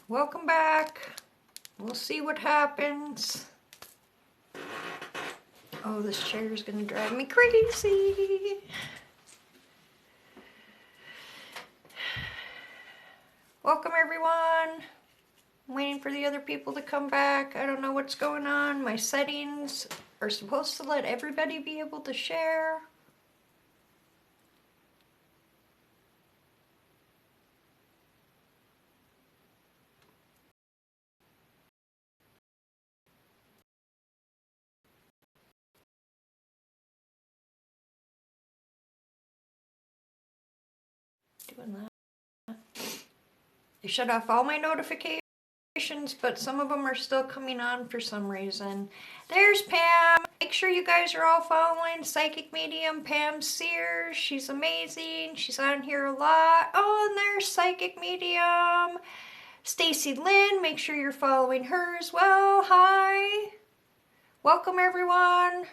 Welcome back. We'll see what happens. Oh, this chair is going to drive me crazy. Welcome, everyone. I'm waiting for the other people to come back. I don't know what's going on. My settings are supposed to let everybody be able to share. Doing that. I shut off all my notifications, but some of them are still coming on for some reason. There's Pam. Make sure you guys are all following Psychic Medium Pam Sears. She's amazing. She's on here a lot. Oh, and there's Psychic Medium Stacy Lynn. Make sure you're following her as well. Hi. Welcome, everyone.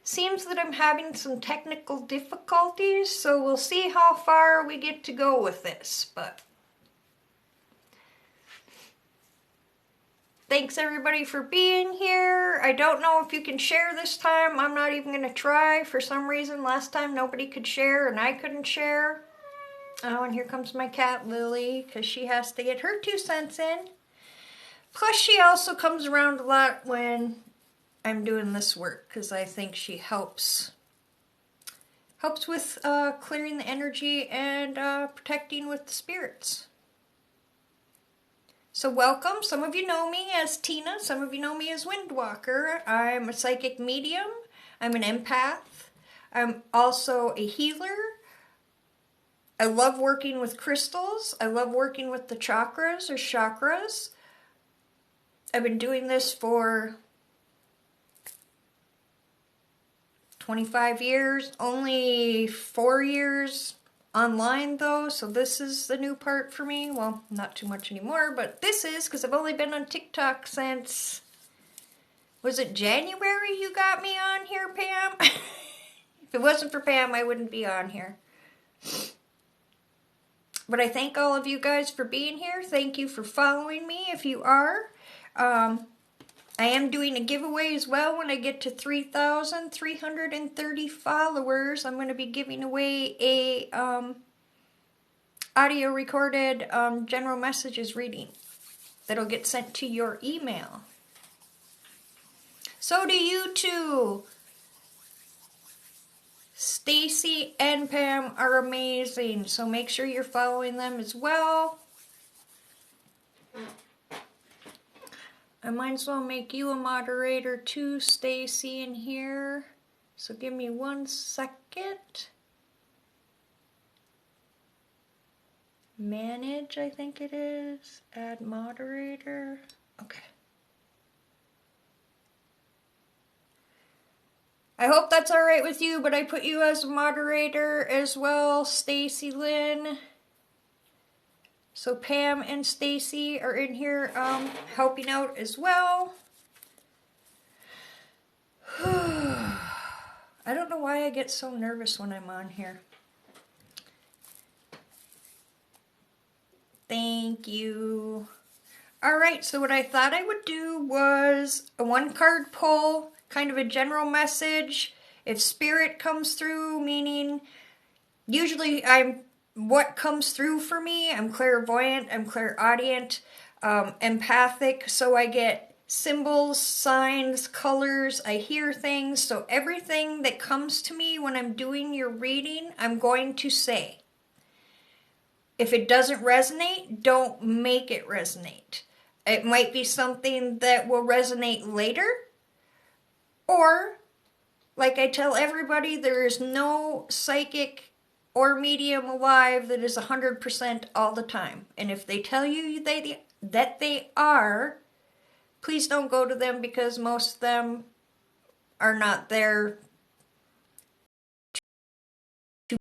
Seems that I'm having some technical difficulties, so we'll see how far we get to go with this, but thanks everybody for being here. I don't know if you can share this time. I'm not even going to try. For some reason, last time nobody could share and I couldn't share. Oh, and here comes my cat Lily, because she has to get her 2 cents in. Plus, she also comes around a lot when I'm doing this work, because I think she helps with clearing the energy and protecting with the spirits. So welcome. Some of you know me as Tina. Some of you know me as Windwalker. I'm a psychic medium. I'm an empath. I'm also a healer. I love working with crystals. I love working with the chakras. I've been doing this for 25 years, only 4 years online though, so this is the new part for me. Well, not too much anymore, but this is because I've only been on TikTok since, was it January you got me on here, Pam? If it wasn't for Pam, I wouldn't be on here. But I thank all of you guys for being here. Thank you for following me if you are. I am doing a giveaway as well when I get to 3,330 followers. I'm going to be giving away a audio recorded general messages reading that'll get sent to your email. So do you too. Stacy and Pam are amazing, so make sure you're following them as well. I might as well make you a moderator too, Stacy, in here. So give me 1 second. Manage, I think it is. Add moderator. Okay. I hope that's alright with you, but I put you as a moderator as well, Stacy Lynn. So Pam and Stacy are in here helping out as well. I don't know why I get so nervous when I'm on here. Thank you. Alright, so what I thought I would do was a 1-card pull, kind of a general message. If spirit comes through, meaning usually what comes through for me, I'm clairvoyant, I'm clairaudient, empathic, so I get symbols, signs, colors, I hear things, so everything that comes to me when I'm doing your reading, I'm going to say. If it doesn't resonate, don't make it resonate. It might be something that will resonate later, or, like I tell everybody, there is no psychic or medium alive that is 100% all the time. And if they tell you that they are, please don't go to them, because most of them are not there to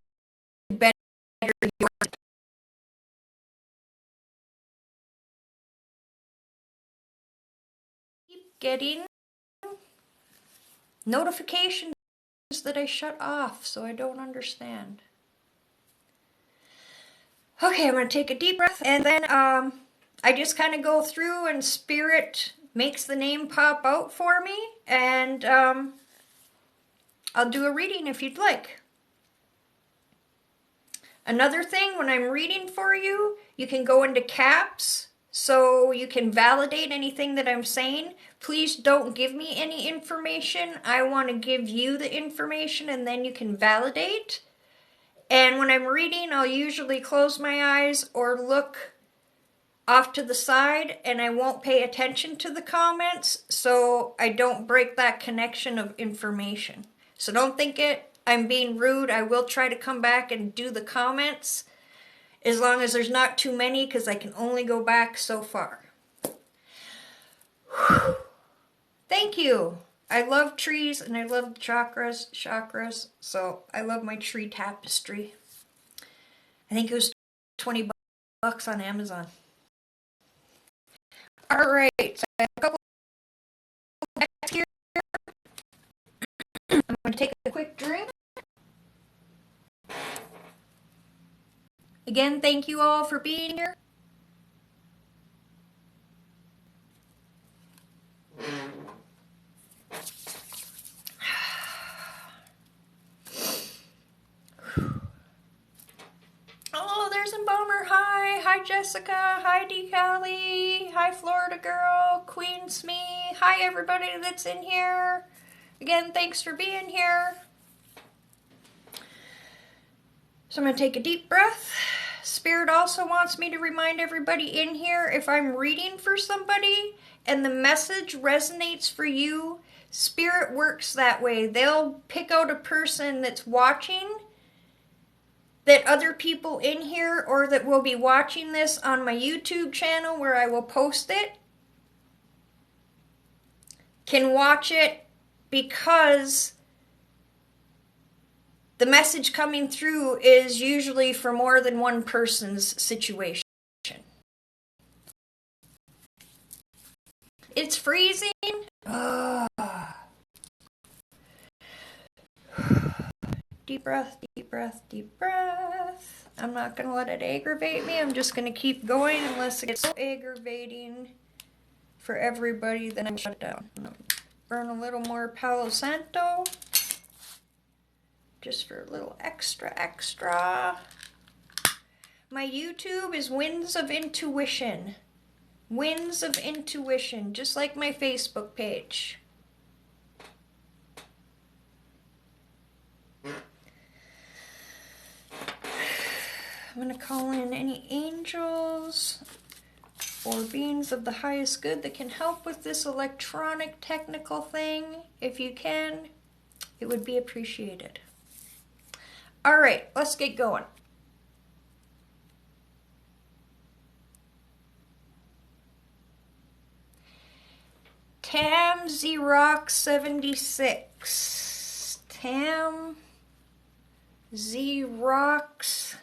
better your keep getting notifications that I shut off, so I don't understand. Okay, I'm going to take a deep breath, and then I just kind of go through and Spirit makes the name pop out for me, and I'll do a reading if you'd like. Another thing, when I'm reading for you, you can go into caps so you can validate anything that I'm saying. Please don't give me any information. I want to give you the information and then you can validate. And when I'm reading, I'll usually close my eyes or look off to the side, and I won't pay attention to the comments so I don't break that connection of information. So don't think I'm being rude. I will try to come back and do the comments as long as there's not too many, because I can only go back so far. Whew. Thank you. I love trees and I love chakras, so I love my tree tapestry. I think it was $20 on Amazon. All right, so I have a couple back here. I'm going to take a quick drink. Again, thank you all for being here. Oh, there's Embalmer. Hi. Hi, Jessica. Hi, Decali. Hi, Florida Girl. Queen Smee. Hi, everybody that's in here. Again, thanks for being here. So I'm going to take a deep breath. Spirit also wants me to remind everybody in here, if I'm reading for somebody and the message resonates for you, Spirit works that way. They'll pick out a person that's watching, that other people in here or that will be watching this on my YouTube channel where I will post it can watch it, because the message coming through is usually for more than one person's situation. It's freezing. Deep breath, deep breath, deep breath. I'm not going to let it aggravate me. I'm just going to keep going unless it gets so aggravating for everybody, then I'm shut down. Burn a little more Palo Santo. Just for a little extra. My YouTube is Winds of Intuition. Winds of Intuition, just like my Facebook page. I'm going to call in any angels or beings of the highest good that can help with this electronic technical thing. If you can, it would be appreciated. All right, let's get going. Tam Xerox 76. Tam Xerox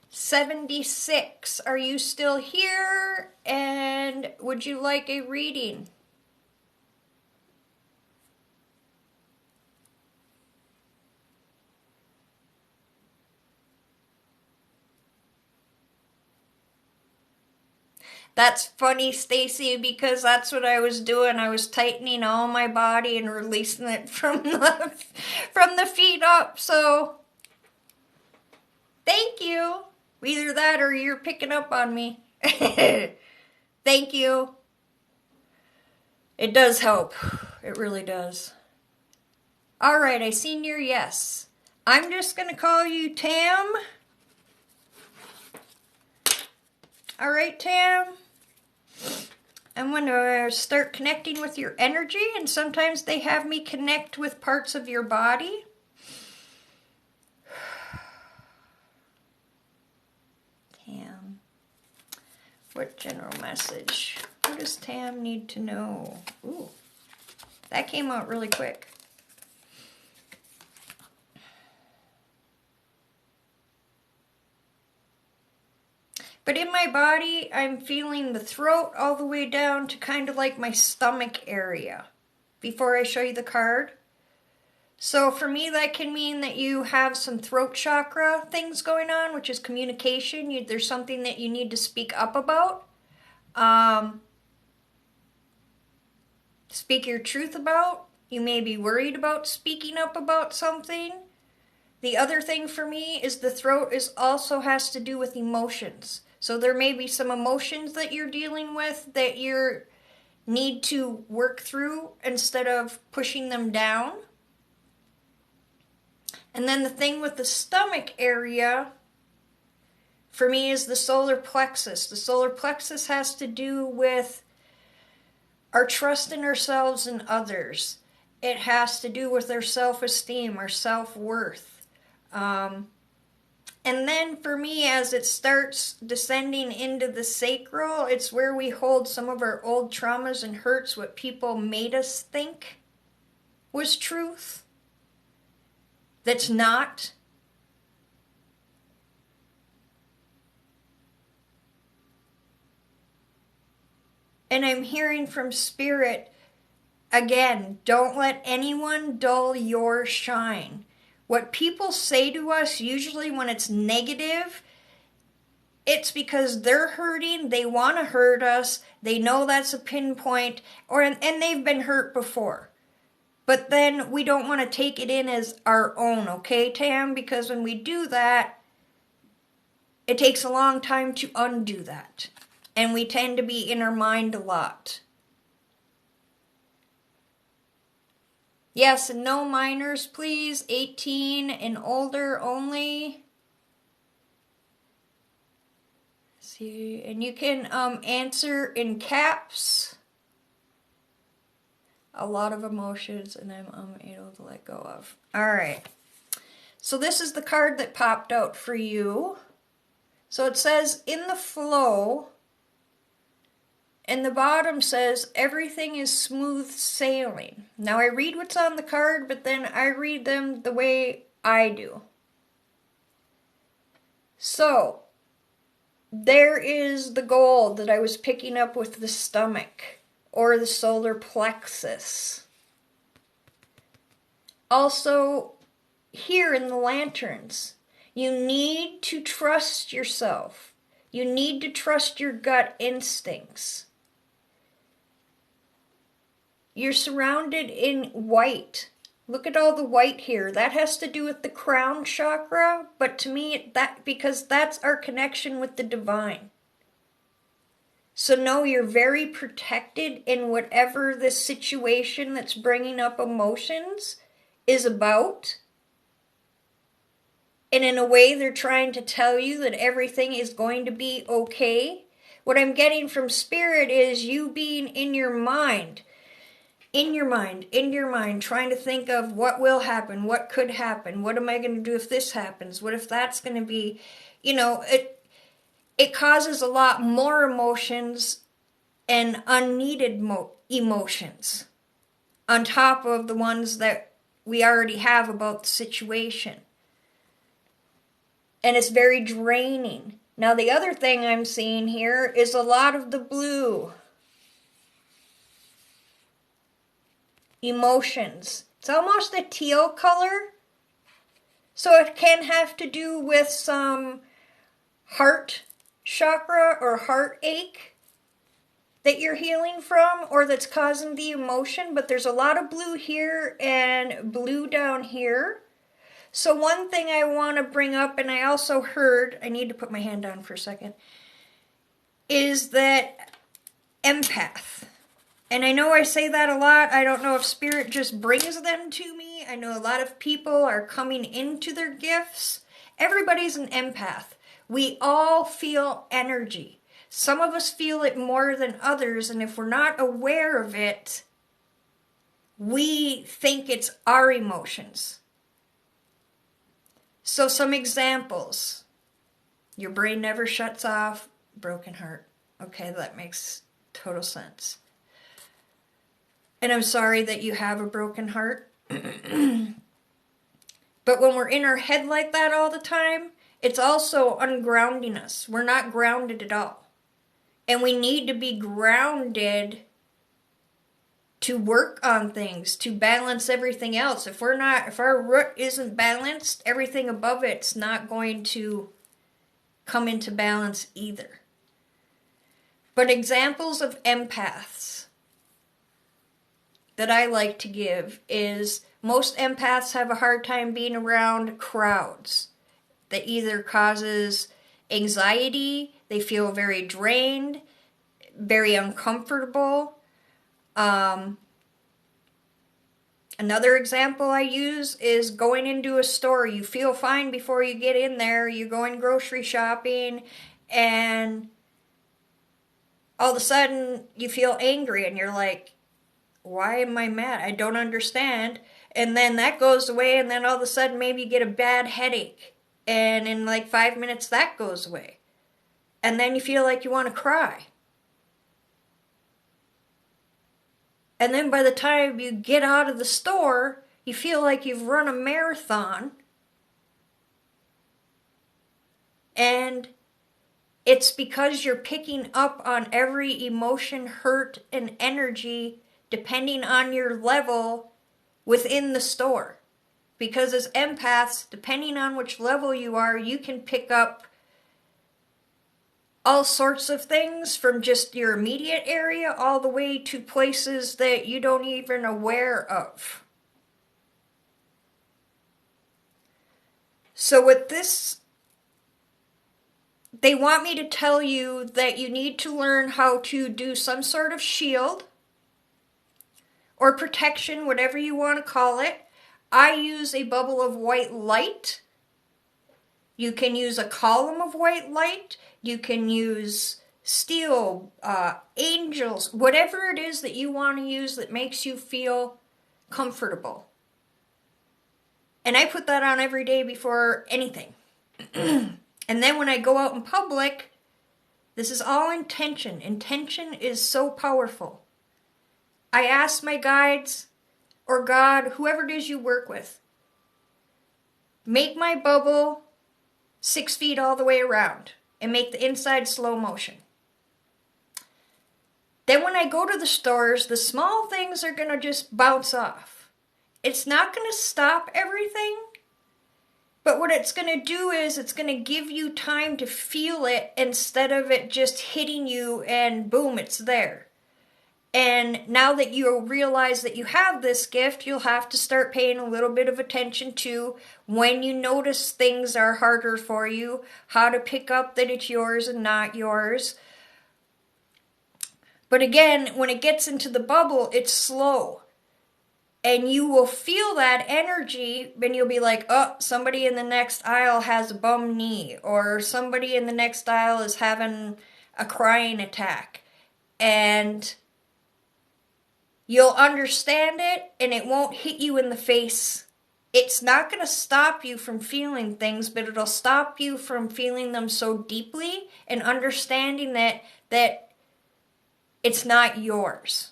76. Are you still here? And would you like a reading? That's funny, Stacy, because that's what I was doing. I was tightening all my body and releasing it from the feet up. So, thank you. Either that or you're picking up on me. Thank you. It does help. It really does. All right, I seen your yes. I'm just going to call you Tam. All right, Tam. I'm going to start connecting with your energy, and sometimes they have me connect with parts of your body. Tam. What general message? What does Tam need to know? Ooh, that came out really quick. But in my body, I'm feeling the throat all the way down to kind of like my stomach area before I show you the card. So for me, that can mean that you have some throat chakra things going on, which is communication. There's something that you need to speak up about. speak your truth about. You may be worried about speaking up about something. The other thing for me is the throat also has to do with emotions. So there may be some emotions that you're dealing with that you need to work through instead of pushing them down. And then the thing with the stomach area for me is the solar plexus. The solar plexus has to do with our trust in ourselves and others. It has to do with our self-esteem, our self-worth. And then for me, as it starts descending into the sacral, it's where we hold some of our old traumas and hurts, what people made us think was truth, that's not. And I'm hearing from Spirit, again, don't let anyone dull your shine. What people say to us, usually when it's negative, it's because they're hurting, they want to hurt us, they know that's a pinpoint, and they've been hurt before. But then we don't want to take it in as our own, okay, Tam? Because when we do that, it takes a long time to undo that. And we tend to be in our mind a lot. Yes, and no minors, please. 18 and older only. See, and you can answer in caps. A lot of emotions, and I'm unable to let go of. All right. So this is the card that popped out for you. So it says, in the flow, and the bottom says, everything is smooth sailing. Now I read what's on the card, but then I read them the way I do. So, there is the gold that I was picking up with the stomach, or the solar plexus. Also, here in the lanterns, you need to trust yourself. You need to trust your gut instincts. You're surrounded in white. Look at all the white here. That has to do with the crown chakra, but to me, because that's our connection with the divine. So know you're very protected in whatever this situation that's bringing up emotions is about. And in a way, they're trying to tell you that everything is going to be okay. What I'm getting from Spirit is you being in your mind, trying to think of what will happen, what could happen, what am I going to do if this happens, what if that's going to be, it causes a lot more emotions and unneeded emotions on top of the ones that we already have about the situation. And it's very draining. Now the other thing I'm seeing here is a lot of the blue. Emotions. It's almost a teal color. So it can have to do with some heart chakra or heartache that you're healing from or that's causing the emotion. But there's a lot of blue here and blue down here. So one thing I want to bring up, and I also heard, I need to put my hand down for a second, is that empath. And I know I say that a lot. I don't know if Spirit just brings them to me. I know a lot of people are coming into their gifts. Everybody's an empath. We all feel energy. Some of us feel it more than others, and if we're not aware of it, we think it's our emotions. So some examples. Your brain never shuts off. Broken heart. Okay, that makes total sense. And I'm sorry that you have a broken heart. But when we're in our head like that all the time, it's also ungrounding us. We're not grounded at all. And we need to be grounded to work on things, to balance everything else. If our root isn't balanced, everything above it's not going to come into balance either. But examples of empaths that I like to give is most empaths have a hard time being around crowds. That either causes anxiety, they feel very drained, very uncomfortable. Another example I use is going into a store. You feel fine before you get in there. You're going grocery shopping and all of a sudden you feel angry and you're like, why am I mad? I don't understand. And then that goes away and then all of a sudden maybe you get a bad headache. And in like 5 minutes that goes away. And then you feel like you want to cry. And then by the time you get out of the store, you feel like you've run a marathon. And it's because you're picking up on every emotion, hurt, and energy depending on your level within the store. Because as empaths, depending on which level you are, you can pick up all sorts of things from just your immediate area all the way to places that you don't even aware of. So with this, they want me to tell you that you need to learn how to do some sort of shield or protection, whatever you want to call it. I use a bubble of white light. You can use a column of white light. You can use steel, angels, whatever it is that you want to use that makes you feel comfortable. And I put that on every day before anything. And then when I go out in public, this is all intention. Intention is so powerful. I ask my guides or God, whoever it is you work with, make my bubble 6 feet all the way around and make the inside slow motion. Then when I go to the stores, the small things are going to just bounce off. It's not going to stop everything, but what it's going to do is it's going to give you time to feel it instead of it just hitting you and boom, it's there. And now that you realize that you have this gift, you'll have to start paying a little bit of attention to when you notice things are harder for you, how to pick up that it's yours and not yours. But again, when it gets into the bubble, it's slow. And you will feel that energy, and you'll be like, oh, somebody in the next aisle has a bum knee, or somebody in the next aisle is having a crying attack. And you'll understand it, and it won't hit you in the face. It's not going to stop you from feeling things, but it'll stop you from feeling them so deeply and understanding that it's not yours.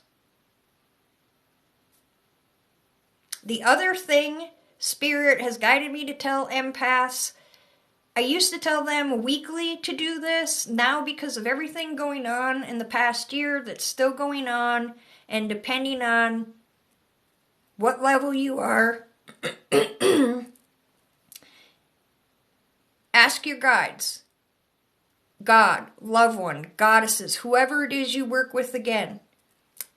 The other thing Spirit has guided me to tell empaths, I used to tell them weekly to do this. Now, because of everything going on in the past year that's still going on, and depending on what level you are, ask your guides, God, loved one, goddesses, whoever it is you work with again,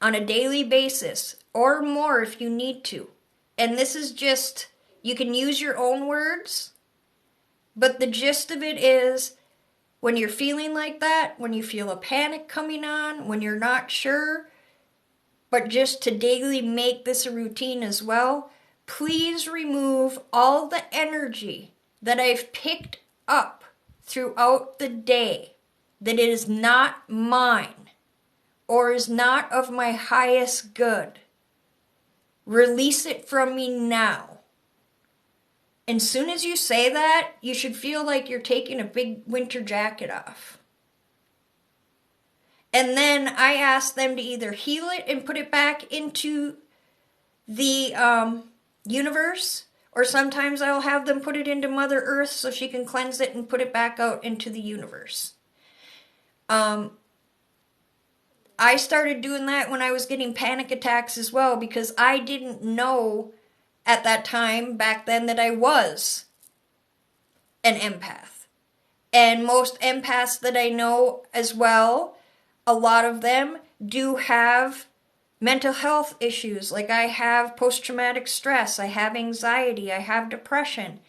on a daily basis, or more if you need to. And this is just, you can use your own words, but the gist of it is, when you're feeling like that, when you feel a panic coming on, when you're not sure, but just to daily make this a routine as well, please remove all the energy that I've picked up throughout the day that is not mine or is not of my highest good. Release it from me now. And soon as you say that, you should feel like you're taking a big winter jacket off. And then I ask them to either heal it and put it back into the universe, or sometimes I'll have them put it into Mother Earth so she can cleanse it and put it back out into the universe. I started doing that when I was getting panic attacks as well, because I didn't know at that time back then that I was an empath. And most empaths that I know as well, a lot of them do have mental health issues. Like I have post-traumatic stress, I have anxiety, I have depression.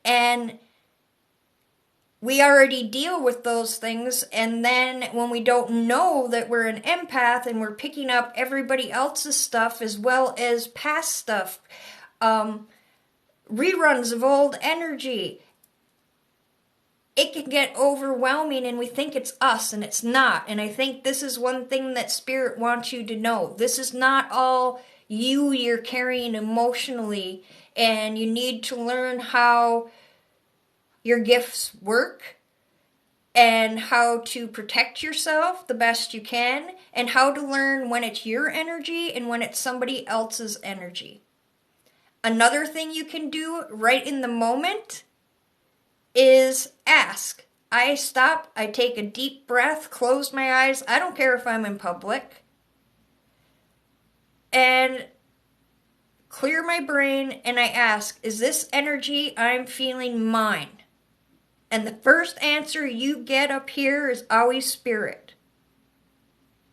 And we already deal with those things, and then when we don't know that we're an empath and we're picking up everybody else's stuff as well as past stuff, reruns of old energy, it can get overwhelming and we think it's us and it's not. And I think this is one thing that Spirit wants you to know. This is not all you're carrying emotionally, and you need to learn how your gifts work and how to protect yourself the best you can, and how to learn when it's your energy and when it's somebody else's energy. Another thing you can do right in the moment is ask. I stop, I take a deep breath, close my eyes, I don't care if I'm in public, and clear my brain, and I ask, is this energy I'm feeling mine? And the first answer you get up here is always Spirit.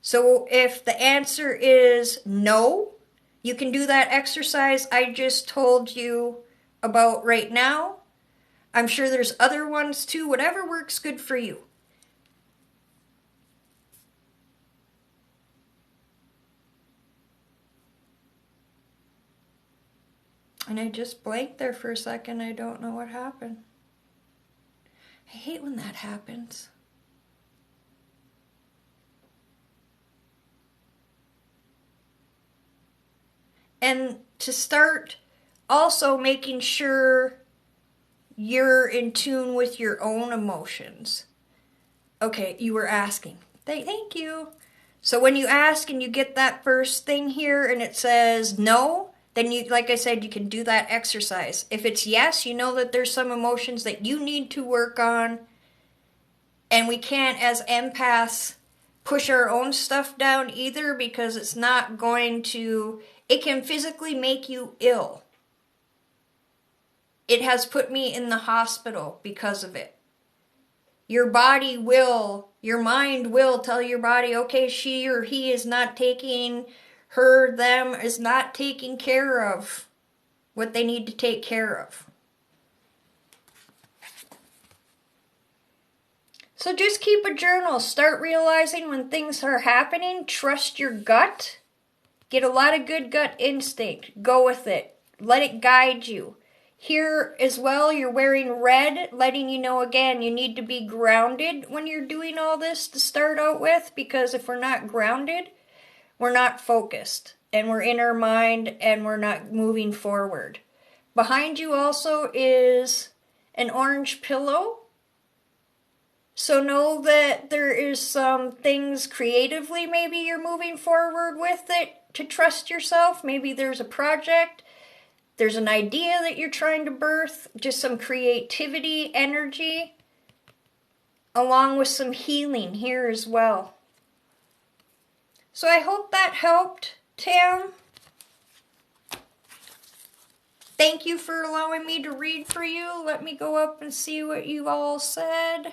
So if the answer is no, you can do that exercise I just told you about right now. I'm sure there's other ones too, whatever works good for you. And I just blanked there for a second. I don't know what happened. I hate when that happens. And to start also making sure you're in tune with your own emotions. Okay, you were asking. Thank you. So when you ask and you get that first thing here and it says no, then you, like I said, you can do that exercise. If it's yes, you know that there's some emotions that you need to work on. And we can't, as empaths, push our own stuff down either, because it's not going to, it can physically make you ill. It has put me in the hospital because of it. Your body will, your mind will tell your body, okay, she or he is not taking, them is not taking care of what they need to take care of. So just keep a journal. Start realizing when things are happening. Trust your gut. Get a lot of good gut instinct. Go with it. Let it guide you. Here as well, you're wearing red, letting you know again, you need to be grounded when you're doing all this to start out with, because if we're not grounded, we're not focused, and we're in our mind, and we're not moving forward. Behind you also is an orange pillow. So know that there is some things creatively maybe you're moving forward with it to trust yourself. Maybe there's a project. There's an idea that you're trying to birth, just some creativity, energy, along with some healing here as well. So I hope that helped, Tam. Thank you for allowing me to read for you. Let me go up and see what you all said.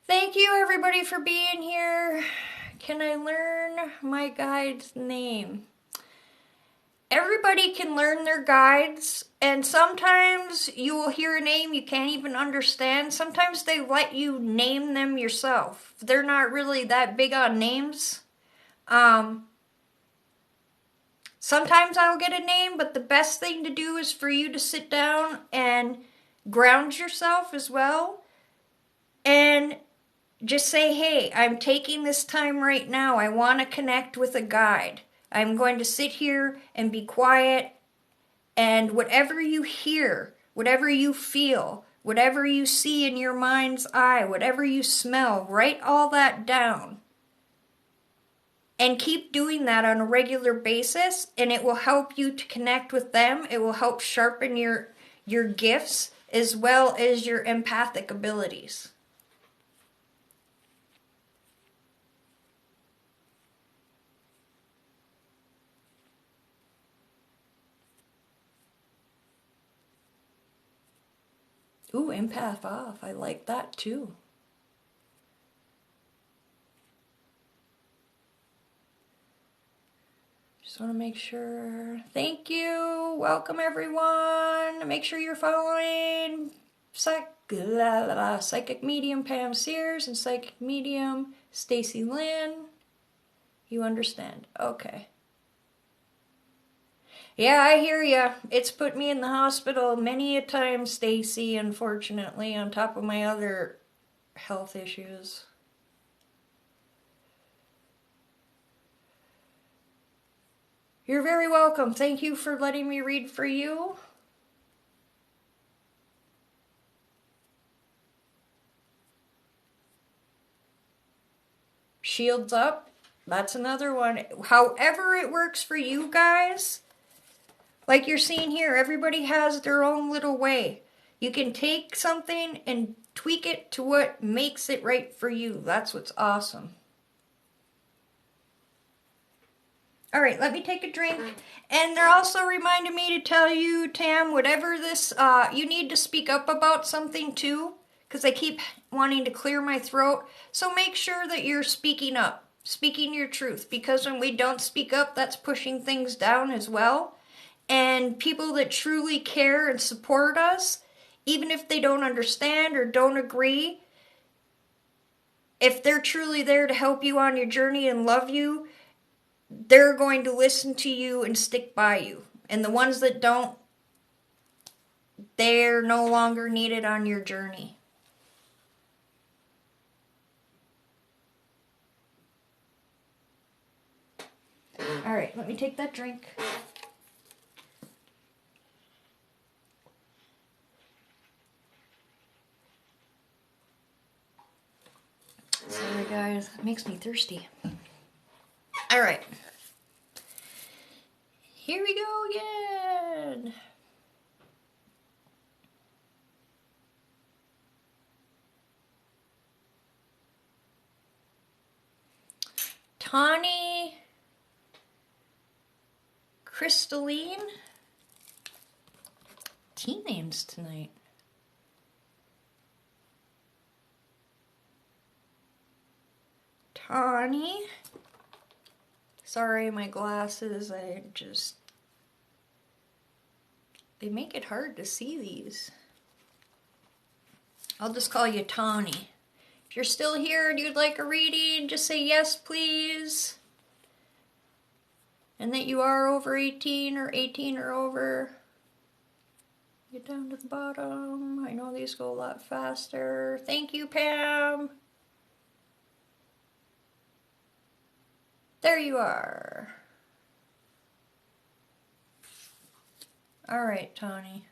Thank you, everybody, for being here. Can I learn my guide's name? Everybody can learn their guides, and sometimes you will hear a name you can't even understand. Sometimes they let you name them yourself. They're not really that big on names. Sometimes I'll get a name, but the best thing to do is for you to sit down and ground yourself as well. And just say, hey, I'm taking this time right now. I want to connect with a guide. I'm going to sit here and be quiet, and whatever you hear, whatever you feel, whatever you see in your mind's eye, whatever you smell, write all that down. And keep doing that on a regular basis, and it will help you to connect with them. It will help sharpen your gifts as well as your empathic abilities. Ooh, empath off. I like that too. Just want to make sure. Thank you. Welcome, everyone. Make sure you're following Psychic Medium Pam Sears and Psychic Medium Stacy Lynn. You understand? Okay. Yeah, I hear ya. It's put me in the hospital many a time, Stacy, unfortunately, on top of my other health issues. You're very welcome. Thank you for letting me read for you. Shields up. That's another one. However it works for you guys. Like you're seeing here, everybody has their own little way. You can take something and tweak it to what makes it right for you. That's what's awesome. All right, let me take a drink. And they're also reminding me to tell you, Tam, whatever this, you need to speak up about something too, because I keep wanting to clear my throat. So make sure that you're speaking up, speaking your truth, because when we don't speak up, that's pushing things down as well. And people that truly care and support us, even if they don't understand or don't agree, if they're truly there to help you on your journey and love you, they're going to listen to you and stick by you. And the ones that don't, they're no longer needed on your journey. All right, let me take that drink. Sorry guys, it makes me thirsty. All right. Here we go again. Tawny Crystalline. Tea names tonight. Tawny. Sorry, my glasses, they make it hard to see these. I'll just call you Tawny. If you're still here and you'd like a reading, just say yes, please. And that you are over 18 or 18 or over. Get down to the bottom. I know these go a lot faster. Thank you, Pam. There you are. All right, Tawny.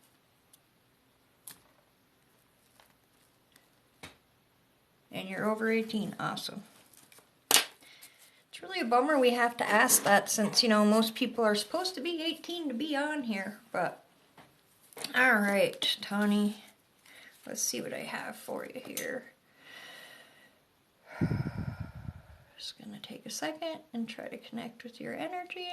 And you're over 18. Awesome. It's really a bummer we have to ask that since, you know, most people are supposed to be 18 to be on here. But, all right, Tawny. Let's see what I have for you here. Just going to take a second and try to connect with your energy.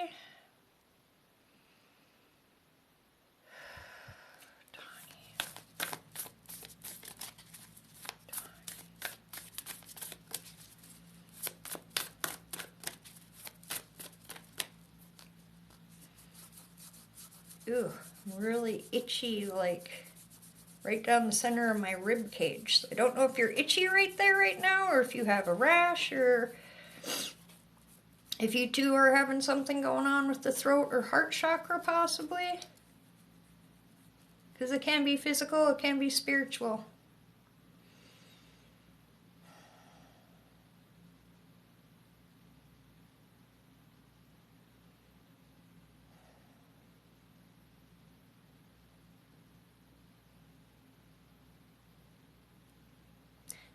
Ooh, really itchy, like right down the center of my rib cage. So I don't know if you're itchy right there right now, or if you have a rash, or if you two are having something going on with the throat or heart chakra possibly. Because it can be physical, it can be spiritual.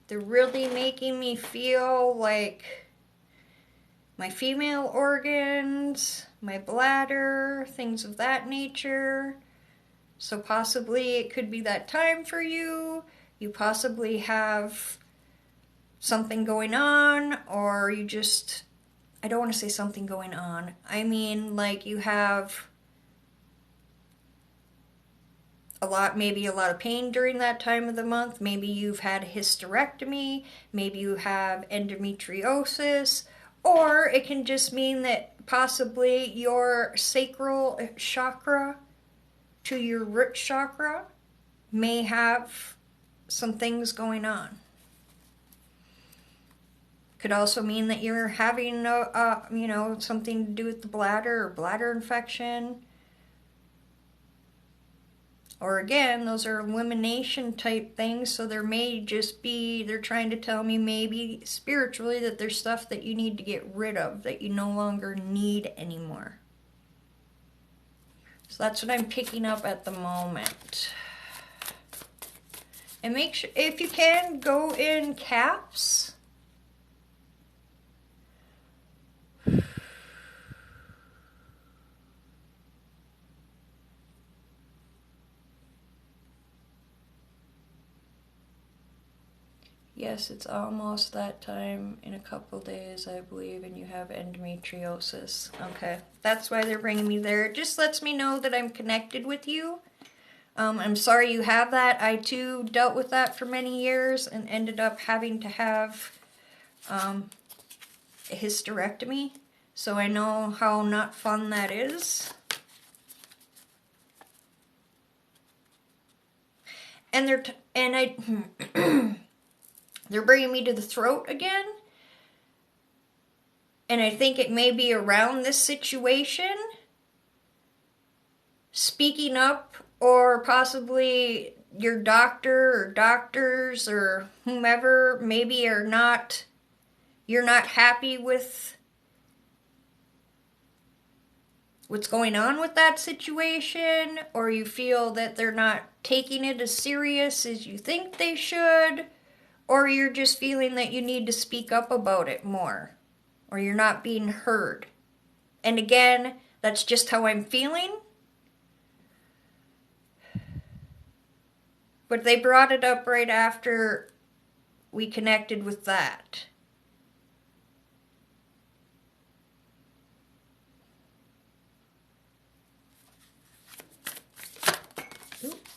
They're really making me feel like my female organs, my bladder, things of that nature. So possibly it could be that time for you. You possibly have something going on, or you just, I don't want to say something going on. I mean, like you have maybe a lot of pain during that time of the month. Maybe you've had a hysterectomy. Maybe you have endometriosis. Or it can just mean that possibly your sacral chakra to your root chakra may have some things going on. Could also mean that you're having something to do with the bladder or bladder infection. Or again, those are elimination type things, so there may just be, they're trying to tell me maybe spiritually that there's stuff that you need to get rid of, that you no longer need anymore. So that's what I'm picking up at the moment. And make sure, if you can, go in caps. Yes, it's almost that time in a couple days, I believe, and you have endometriosis. Okay, that's why they're bringing me there. It just lets me know that I'm connected with you. I'm sorry you have that. I too dealt with that for many years and ended up having to have a hysterectomy. So I know how not fun that is. And they're bringing me to the throat again. And I think it may be around this situation. Speaking up, or possibly your doctor or doctors or whomever maybe you're not happy with what's going on with that situation, or you feel that they're not taking it as serious as you think they should, or you're just feeling that you need to speak up about it more, or you're not being heard. And again, that's just how I'm feeling. But they brought it up right after we connected with that. Oop.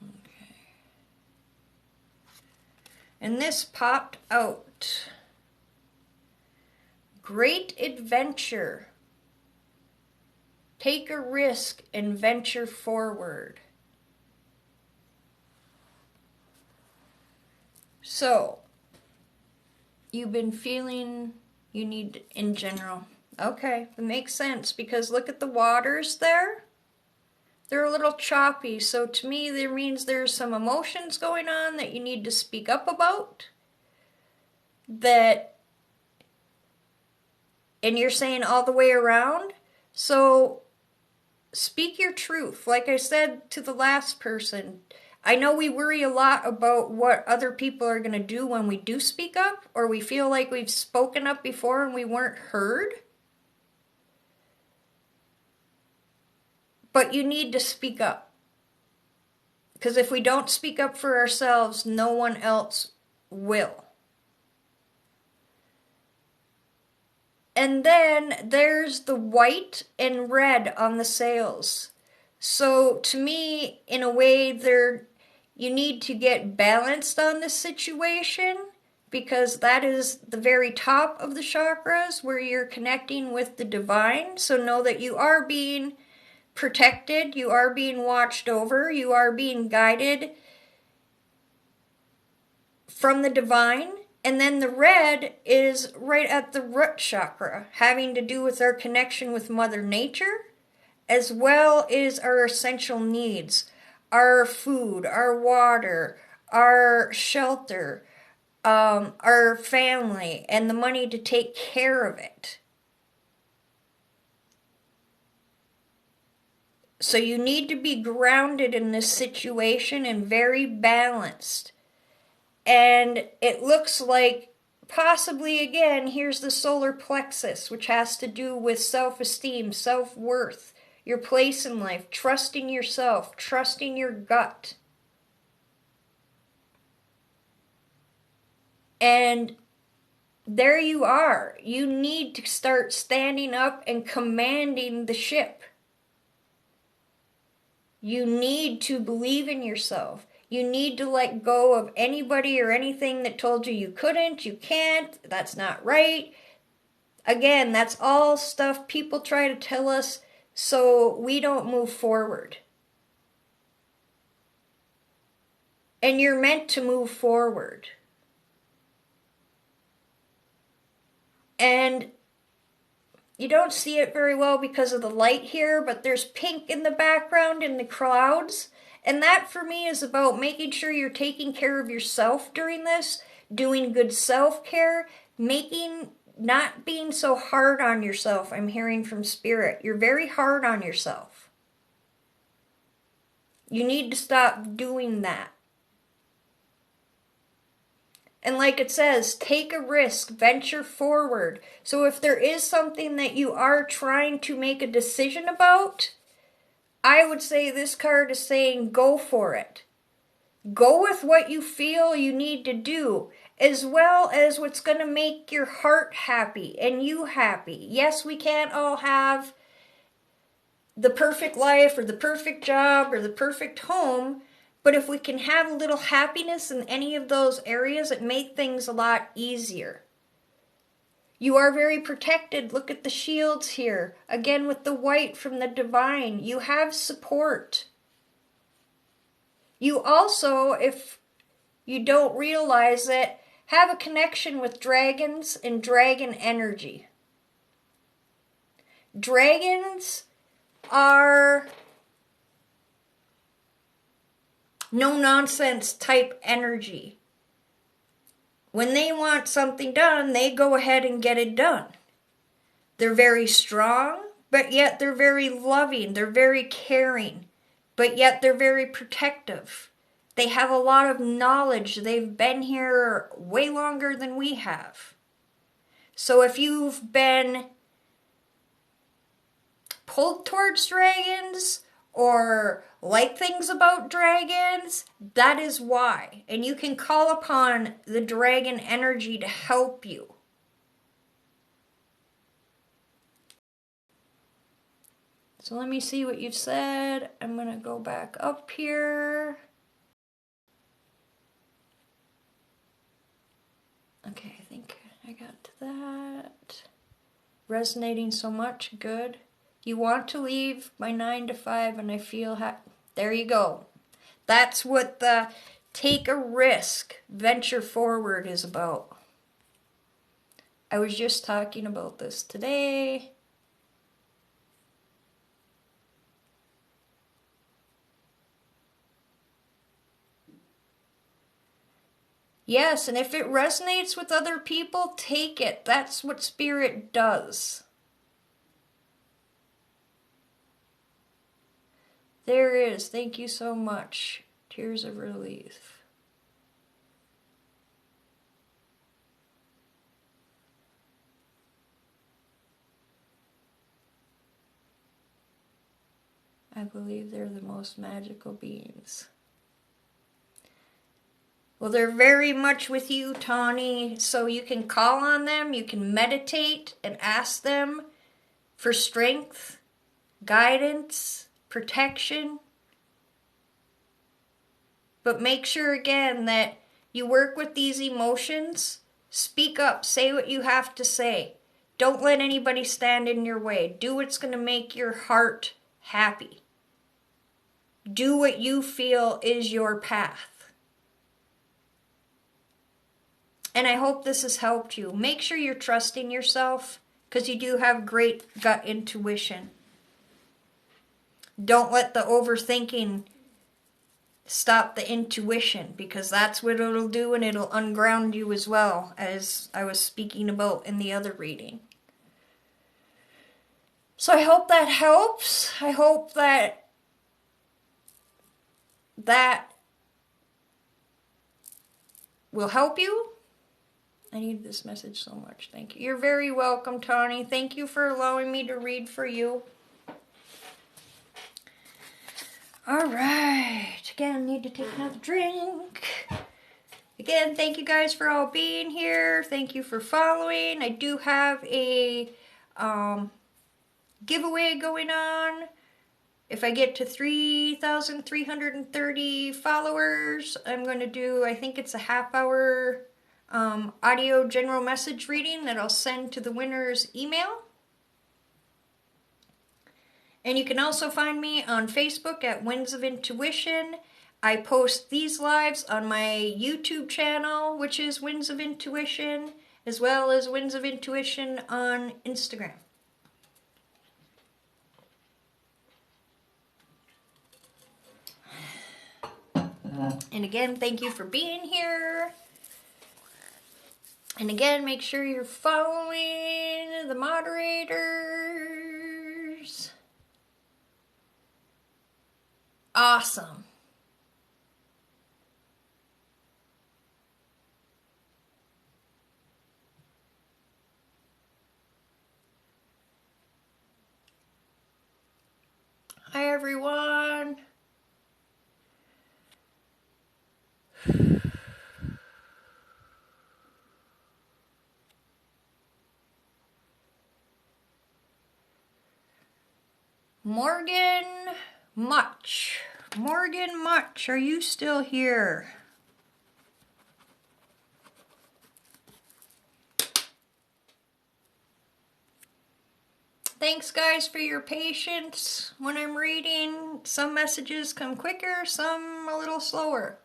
Okay. And this popped out. Great adventure. Take a risk and venture forward. So, you've been feeling you need in general. Okay, it makes sense because look at the waters there. They're a little choppy, so to me that means there's some emotions going on that you need to speak up about. And you're saying all the way around. So speak your truth. Like I said to the last person, I know we worry a lot about what other people are going to do when we do speak up, or we feel like we've spoken up before and we weren't heard. But you need to speak up. Because if we don't speak up for ourselves, no one else will. And then there's the white and red on the sails. So to me, in a way, you need to get balanced on this situation, because that is the very top of the chakras where you're connecting with the divine. So know that you are being protected, you are being watched over, you are being guided from the divine. And then the red is right at the root chakra, having to do with our connection with Mother Nature, as well as our essential needs, our food, our water, our shelter, our family, and the money to take care of it. So you need to be grounded in this situation and very balanced. And it looks like possibly, again, here's the solar plexus, which has to do with self-esteem, self-worth, your place in life, trusting yourself, trusting your gut. And there you are. You need to start standing up and commanding the ship. You need to believe in yourself. You need to let go of anybody or anything that told you couldn't, you can't, that's not right. Again, that's all stuff people try to tell us so we don't move forward. And you're meant to move forward. And you don't see it very well because of the light here, but there's pink in the background in the clouds. And that for me is about making sure you're taking care of yourself during this, doing good self-care, not being so hard on yourself. I'm hearing from Spirit. You're very hard on yourself. You need to stop doing that. And like it says, take a risk, venture forward. So if there is something that you are trying to make a decision about, I would say this card is saying go for it. Go with what you feel you need to do, as well as what's going to make your heart happy and you happy. Yes, we can't all have the perfect life or the perfect job or the perfect home, but if we can have a little happiness in any of those areas, it makes things a lot easier. You are very protected. Look at the shields here. Again, with the white from the divine, you have support. You also, if you don't realize it, have a connection with dragons and dragon energy. Dragons are no-nonsense type energy. When they want something done, they go ahead and get it done. They're very strong, but yet they're very loving. They're very caring, but yet they're very protective. They have a lot of knowledge. They've been here way longer than we have. So if you've been pulled towards dragons or like things about dragons, that is why. And you can call upon the dragon energy to help you. So let me see what you've said. I'm going to go back up here. Okay, I think I got to that. Resonating so much. Good. You want to leave my 9 to 5 and I feel happy. There you go. That's what the take a risk, venture forward is about. I was just talking about this today. Yes, and if it resonates with other people, take it. That's what Spirit does. There is. Thank you so much. Tears of relief. I believe they're the most magical beings. Well, they're very much with you, Tawny, so you can call on them, you can meditate and ask them for strength, guidance, protection. But make sure again that you work with these emotions. Speak up, say what you have to say. Don't let anybody stand in your way. Do what's going to make your heart happy. Do what you feel is your path. And I hope this has helped you. Make sure you're trusting yourself because you do have great gut intuition. Don't let the overthinking stop the intuition because that's what it'll do and it'll unground you as well, as I was speaking about in the other reading. So I hope that helps. I hope that will help you. I need this message so much. Thank you. You're very welcome, Tawny. Thank you for allowing me to read for you. All right. Again, need to take another drink. Again, thank you guys for all being here. Thank you for following. I do have a giveaway going on If I get to 3,330 followers, I'm going to do, I think it's a half-hour audio general message reading that I'll send to the winner's email. And you can also find me on Facebook at Winds of Intuition. I post these lives on my YouTube channel, which is Winds of Intuition, as well as Winds of Intuition on Instagram. And again, thank you for being here. And again, make sure you're following the moderators. Awesome. Hi, everyone. Morgan Much. Morgan Much, are you still here? Thanks, guys, for your patience when I'm reading. Some messages come quicker, some a little slower.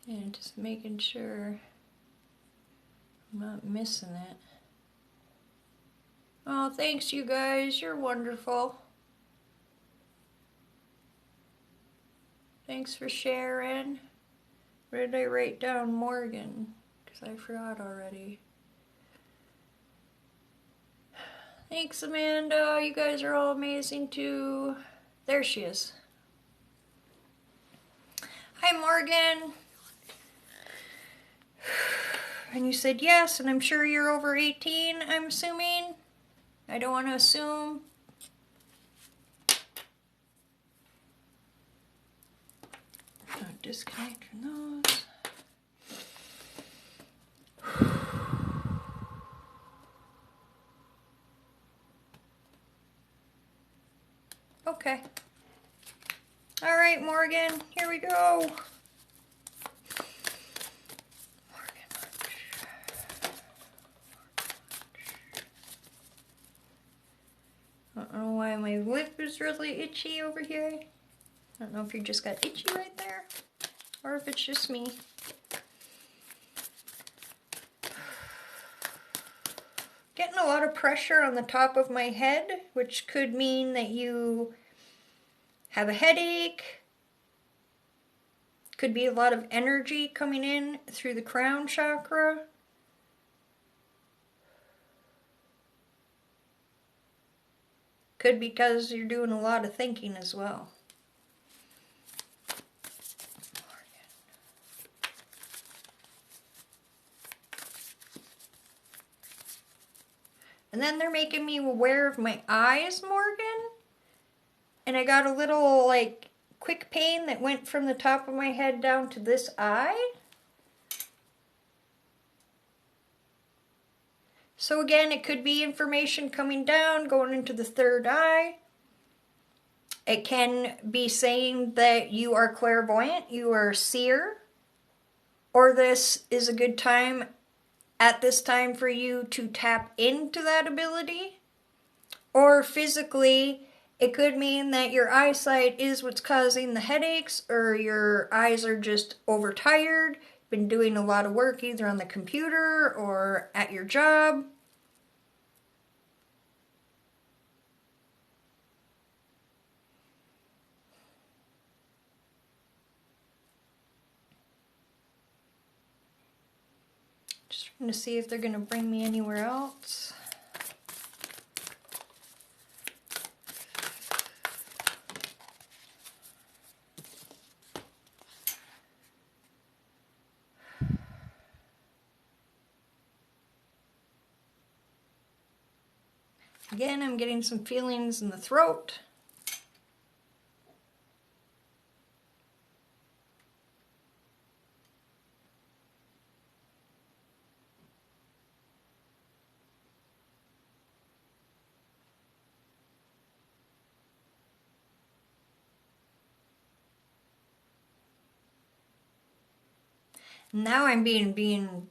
And just making sure I'm not missing it. Oh, thanks, you guys. You're wonderful. Thanks for sharing. Where did I write down Morgan? Because I forgot already. Thanks, Amanda. You guys are all amazing, too. There she is. Hi, Morgan. And you said yes, and I'm sure you're over 18, I'm assuming. I don't want to assume. I'll disconnect from those. Okay. All right, Morgan, here we go. I don't know why my lip is really itchy over here. I don't know if you just got itchy right there or if it's just me. Getting a lot of pressure on the top of my head, which could mean that you have a headache. Could be a lot of energy coming in through the crown chakra. Could be because you're doing a lot of thinking as well. And then they're making me aware of my eyes, Morgan. And I got a little, like, quick pain that went from the top of my head down to this eye. So again, it could be information coming down, going into the third eye. It can be saying that you are clairvoyant, you are a seer, or this is a good time at this time for you to tap into that ability. Or physically, it could mean that your eyesight is what's causing the headaches, or your eyes are just overtired, been doing a lot of work either on the computer or at your job. Just trying to see if they're going to bring me anywhere else. Again, I'm getting some feelings in the throat. Now I'm being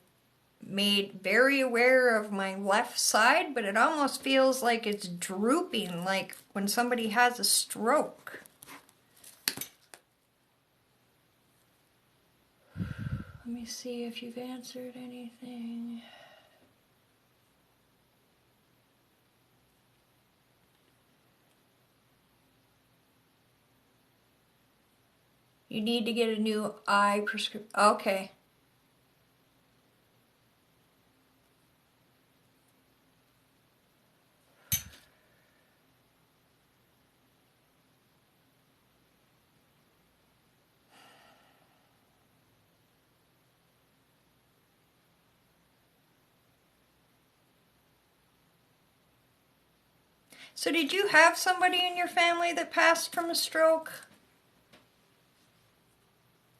made very aware of my left side, but it almost feels like it's drooping, like when somebody has a stroke. Let me see if you've answered anything. You need to get a new eye prescription. Okay. So did you have somebody in your family that passed from a stroke?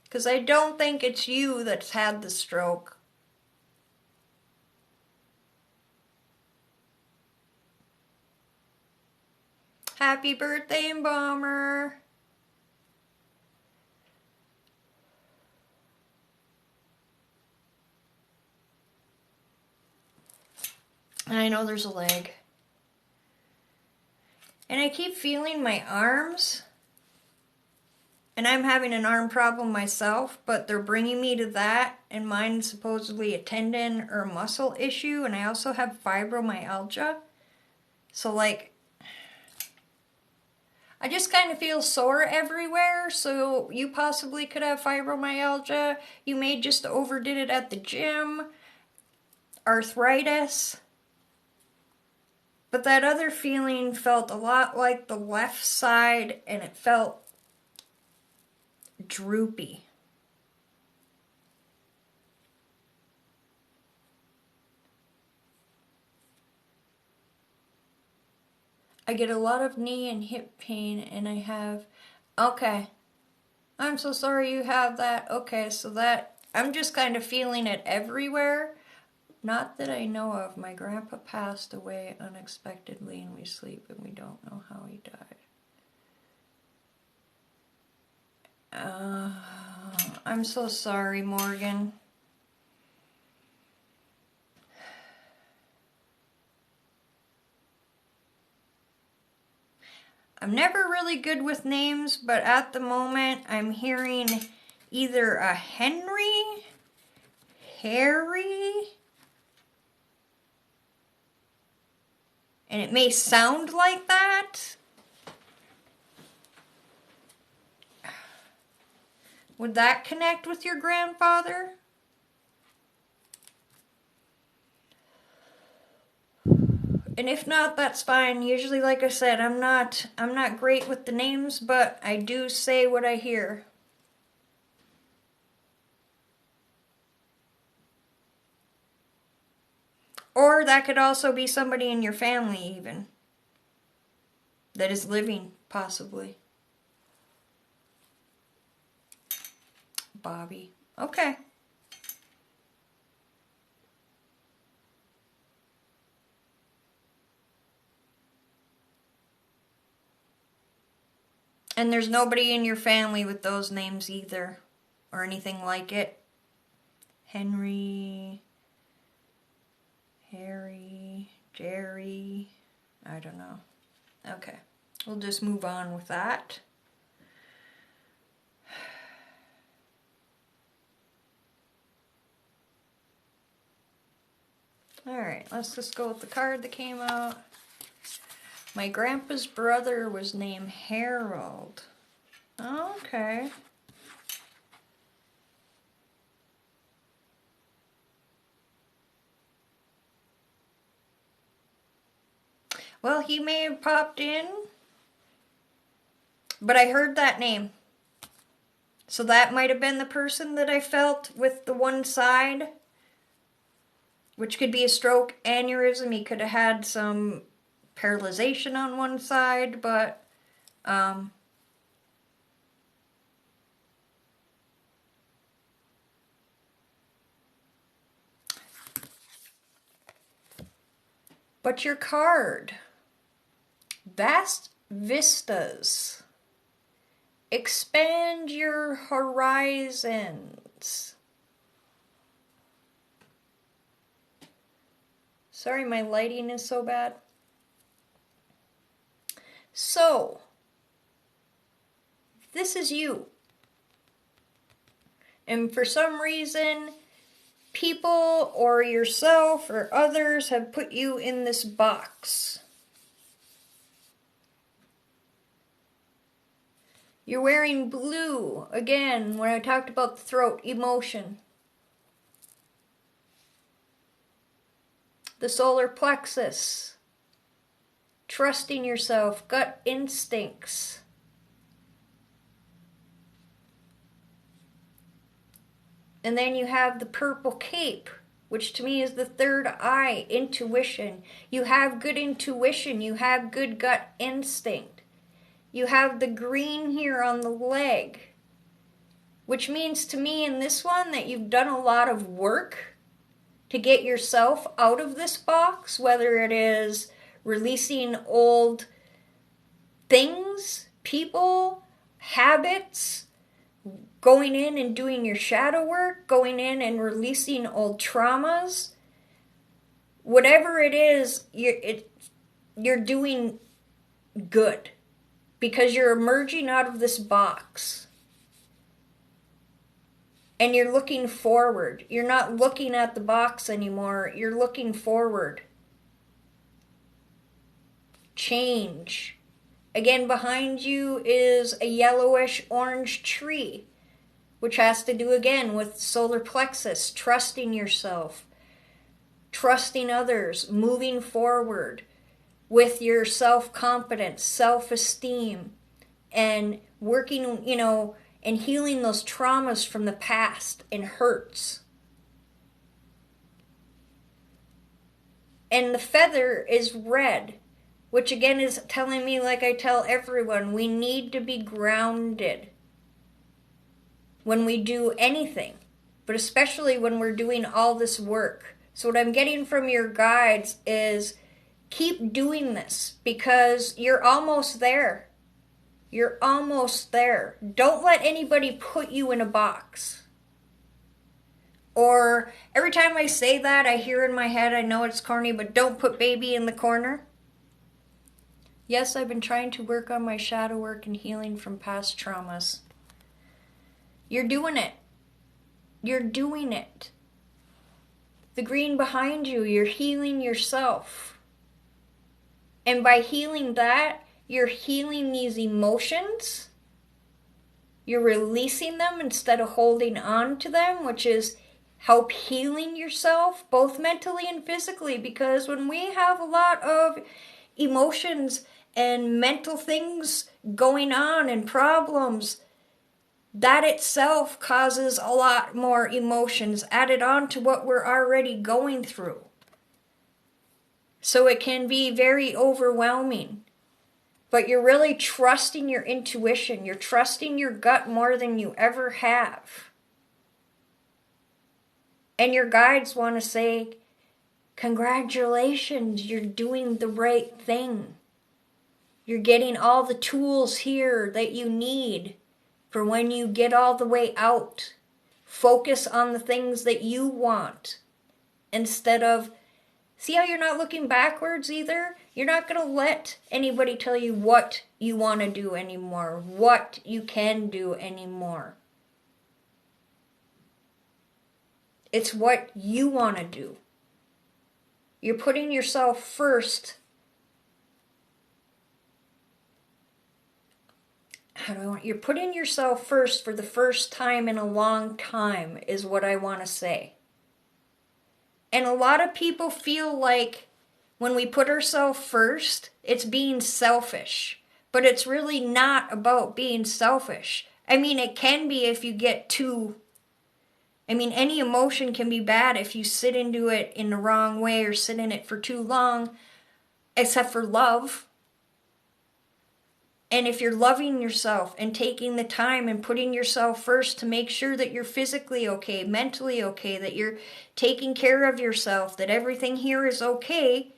Because I don't think it's you that's had the stroke. Happy birthday, Bomber. And I know there's a leg. And I keep feeling my arms. And I'm having an arm problem myself, but they're bringing me to that. And mine's supposedly a tendon or muscle issue. And I also have fibromyalgia. So like, I just kind of feel sore everywhere. So you possibly could have fibromyalgia. You may just overdid it at the gym. Arthritis. But that other feeling felt a lot like the left side, and it felt droopy. I get a lot of knee and hip pain, and I have... Okay. I'm so sorry you have that. Okay, so that... I'm just kind of feeling it everywhere. Not that I know of. My grandpa passed away unexpectedly in my sleep, and we don't know how he died. I'm so sorry, Morgan. I'm never really good with names, but at the moment I'm hearing either a Henry, Harry, and it may sound like that. Would that connect with your grandfather? And if not, that's fine. Usually, like I said, I'm not great with the names, but I do say what I hear. Or that could also be somebody in your family even. That is living, possibly. Bobby. Okay. And there's nobody in your family with those names either. Or anything like it. Henry, Harry, Jerry. I don't know. Okay. We'll just move on with that. Alright, let's just go with the card that came out. My grandpa's brother was named Harold. Okay. Well, he may have popped in, but I heard that name. So that might have been the person that I felt with the one side, which could be a stroke, aneurysm. He could have had some paralyzation on one side, but your card, vast vistas, expand your horizons. Sorry, my lighting is so bad. So, this is you. And for some reason, people or yourself or others have put you in this box. You're wearing blue, again, when I talked about the throat, emotion. The solar plexus, trusting yourself, gut instincts. And then you have the purple cape, which to me is the third eye, intuition. You have good intuition, you have good gut instinct. You have the green here on the leg, which means to me in this one that you've done a lot of work to get yourself out of this box, whether it is releasing old things, people, habits, going in and doing your shadow work, going in and releasing old traumas. Whatever it is, you're doing good because you're emerging out of this box. And you're looking forward. You're not looking at the box anymore. You're looking forward. Change. Again, behind you is a yellowish orange tree, which has to do again with solar plexus, trusting yourself, trusting others, moving forward with your self-confidence, self-esteem, and working, and healing those traumas from the past and hurts. And the feather is red, which again is telling me, like I tell everyone, we need to be grounded when we do anything, but especially when we're doing all this work. So what I'm getting from your guides is keep doing this because you're almost there. You're almost there. Don't let anybody put you in a box. Or every time I say that, I hear in my head, I know it's corny, but don't put baby in the corner. Yes, I've been trying to work on my shadow work and healing from past traumas. You're doing it. You're doing it. The green behind you, you're healing yourself. And by healing that, you're healing these emotions. You're releasing them instead of holding on to them, which is help healing yourself, both mentally and physically. Because when we have a lot of emotions and mental things going on and problems, that itself causes a lot more emotions added on to what we're already going through. So it can be very overwhelming. But you're really trusting your intuition. You're trusting your gut more than you ever have. And your guides want to say, congratulations, you're doing the right thing. You're getting all the tools here that you need for when you get all the way out. Focus on the things that you want instead of, see how you're not looking backwards either? You're not going to let anybody tell you what you want to do anymore, what you can do anymore. It's what you want to do. You're putting yourself first. You're putting yourself first for the first time in a long time is what I want to say. And a lot of people feel like when we put ourselves first, it's being selfish. But it's really not about being selfish. I mean, it can be if you get too... any emotion can be bad if you sit into it in the wrong way or sit in it for too long. except for love. And if you're loving yourself and taking the time and putting yourself first to make sure that you're physically okay, mentally okay, that you're taking care of yourself, that everything here is okay,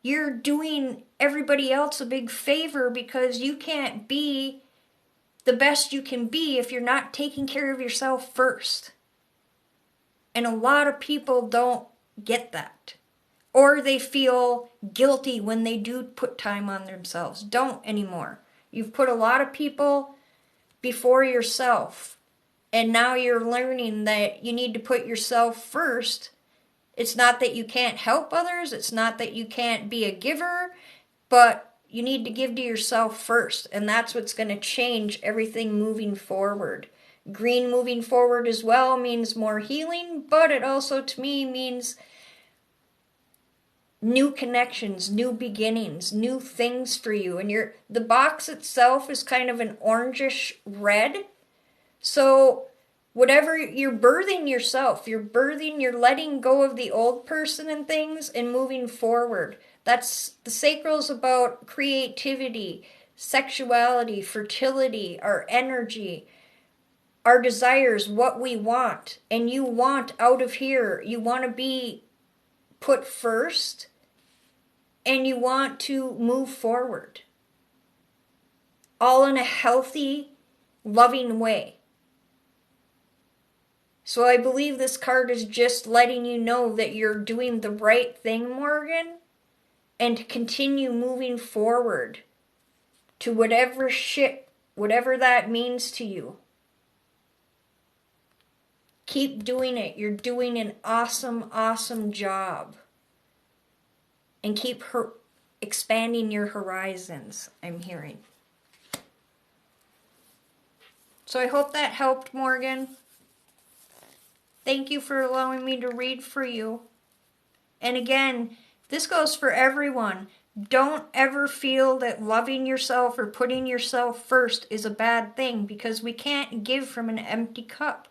you're doing everybody else a big favor, because you can't be the best you can be if you're not taking care of yourself first. And a lot of people don't get that. Or they feel guilty when they do put time on themselves. Don't anymore. You've put a lot of people before yourself. And now you're learning that you need to put yourself first. It's not that you can't help others. It's not that you can't be a giver. But you need to give to yourself first. And that's what's going to change everything moving forward. Green moving forward as well means more healing. But it also, to me, means new connections, new beginnings, new things for you. And the box itself is kind of an orangish red. So whatever you're birthing yourself, you're letting go of the old person and things and moving forward. That's the sacral's about creativity, sexuality, fertility, our energy, our desires, what we want. And you want out of here, you want to be put first, and you want to move forward, all in a healthy, loving way. So I believe this card is just letting you know that you're doing the right thing, Morgan, and to continue moving forward to whatever that means to you. Keep doing it. You're doing an awesome, awesome job. And keep expanding your horizons, I'm hearing. So I hope that helped, Morgan. Thank you for allowing me to read for you. And again, this goes for everyone. Don't ever feel that loving yourself or putting yourself first is a bad thing, because we can't give from an empty cup.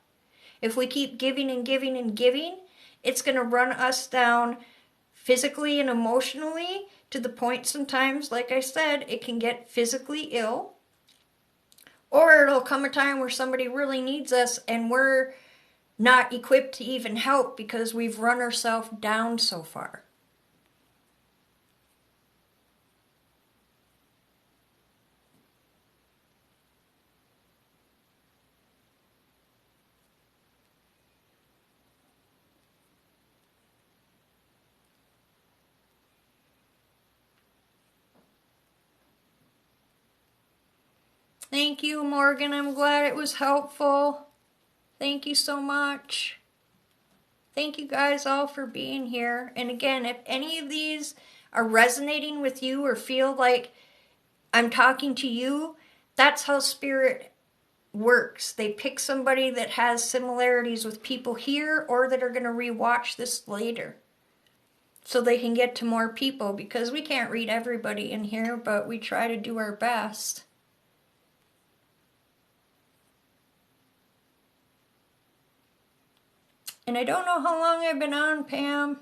If we keep giving and giving and giving, it's going to run us down physically and emotionally, to the point sometimes, like I said, it can get physically ill. Or it'll come a time where somebody really needs us and we're not equipped to even help because we've run ourselves down so far. Thank you, Morgan. I'm glad it was helpful. Thank you so much. Thank you guys all for being here. And again, if any of these are resonating with you or feel like I'm talking to you, that's how Spirit works. They pick somebody that has similarities with people here or that are going to rewatch this later, so they can get to more people, because we can't read everybody in here, but we try to do our best. And I don't know how long I've been on, Pam.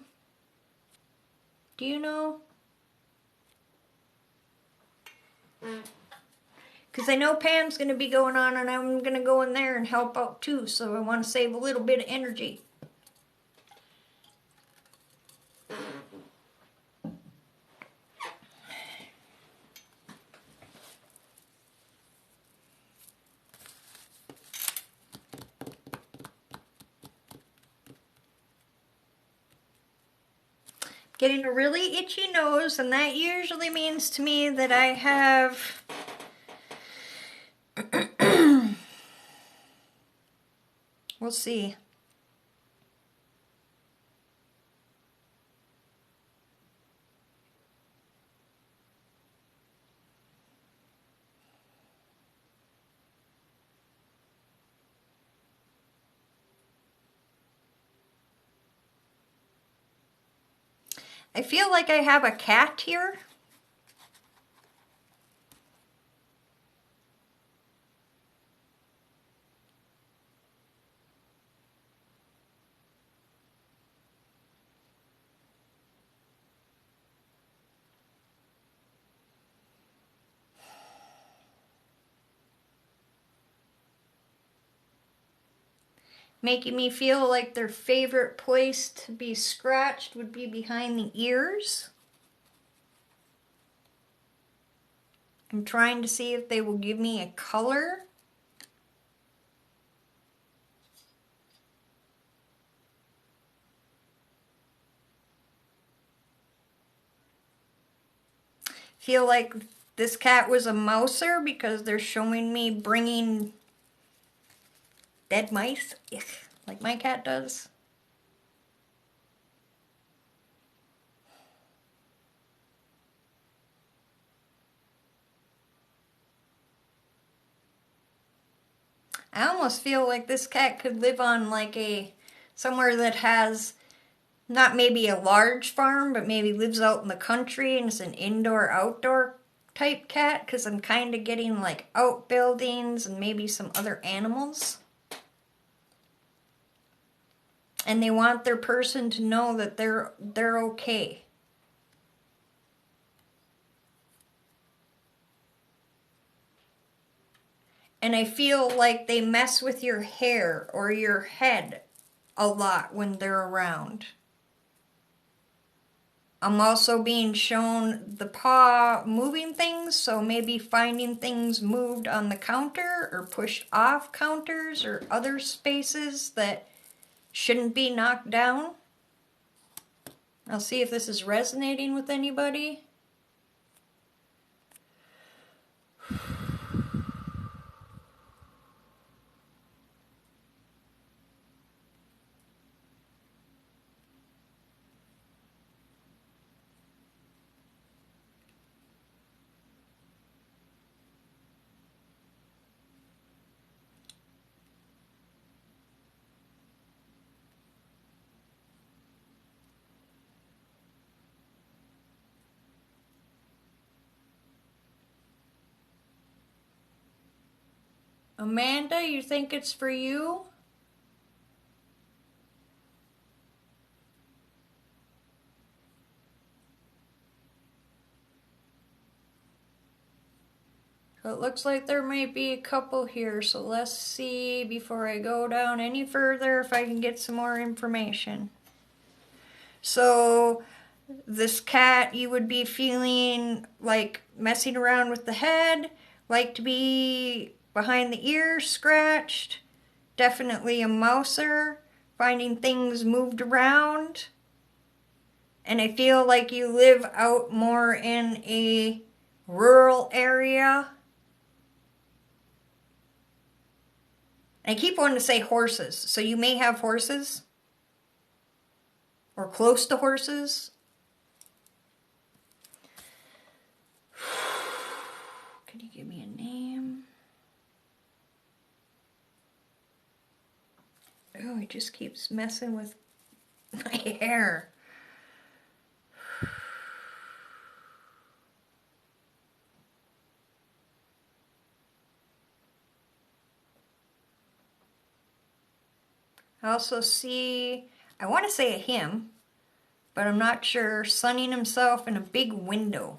Do you know? Because I know Pam's going to be going on, and I'm going to go in there and help out too, so I want to save a little bit of energy. Getting a really itchy nose, and that usually means to me that I have we'll see. I feel like I have a cat here. making me feel like their favorite place to be scratched would be behind the ears. I'm trying to see if they will give me a color. Feel like this cat was a mouser because they're showing me bringing dead mice, like my cat does. I almost feel like this cat could live on like somewhere that has not maybe a large farm, but maybe lives out in the country and it's an indoor-outdoor type cat, because I'm kind of getting like outbuildings and maybe some other animals. And they want their person to know that they're okay. And I feel like they mess with your hair or your head a lot when they're around. I'm also being shown the paw moving things, so maybe finding things moved on the counter or pushed off counters or other spaces that shouldn't be knocked down. I'll see if this is resonating with anybody. Amanda, you think it's for you? So it looks like there might be a couple here, so let's see before I go down any further if I can get some more information. So this cat, you would be feeling like messing around with the head, like to be behind the ears scratched, definitely a mouser, finding things moved around. And I feel like you live out more in a rural area. I keep wanting to say horses, so you may have horses or close to horses. Can you give me a name? Oh, he just keeps messing with my hair. I also see, I want to say a him, but I'm not sure, sunning himself in a big window.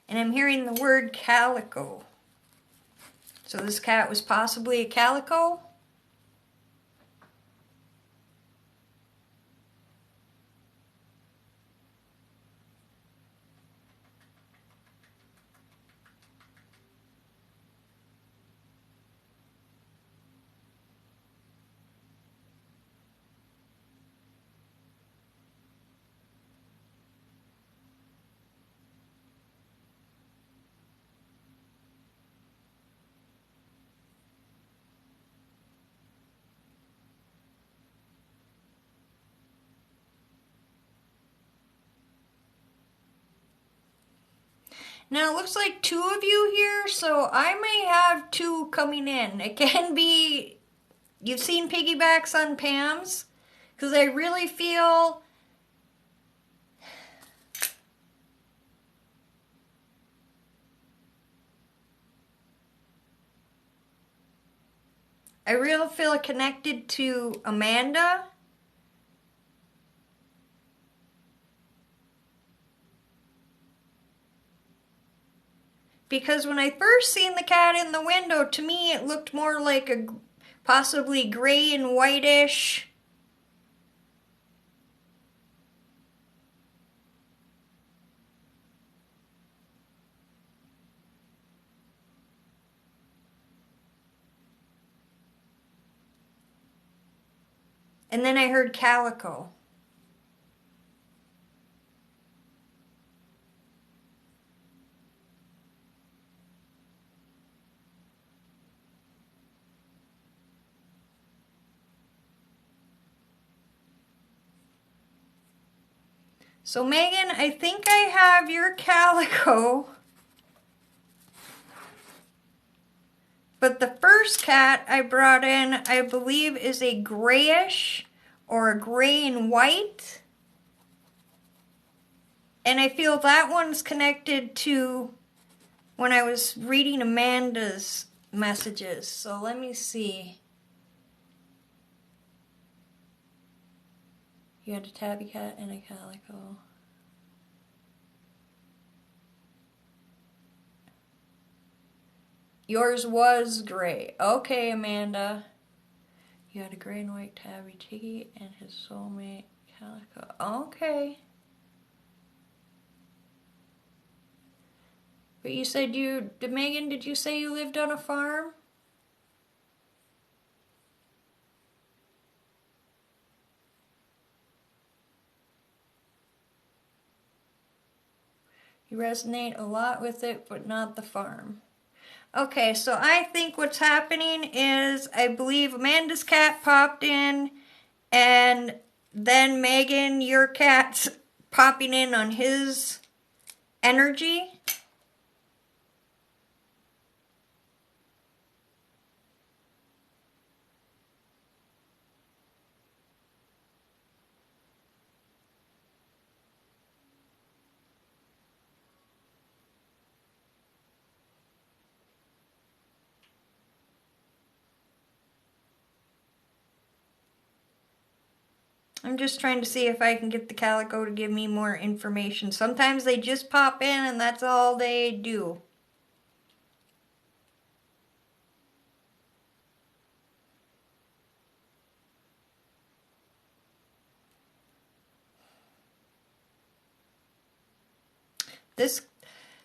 And I'm hearing the word calico. So this cat was possibly a calico? Now it looks like two of you here, so I may have two coming in. It can be, you've seen piggybacks on Pam's, because I really feel I really feel connected to Amanda. Because when I first seen the cat in the window, to me it looked more like a possibly gray and whitish. And then I heard calico. So Megan, I think I have your calico. But the first cat I brought in, I believe, is a grayish or a gray and white. And I feel that one's connected to when I was reading Amanda's messages. So let me see. You had a tabby cat and a calico. Yours was gray. Okay, Amanda. You had a gray and white tabby Tiggy and his soulmate calico. Okay. But you said Megan, did you say you lived on a farm? You resonate a lot with it, but not the farm. Okay, so I think what's happening is I believe Amanda's cat popped in, and then Megan, your cat's popping in on his energy. I'm just trying to see if I can get the calico to give me more information. Sometimes they just pop in and that's all they do.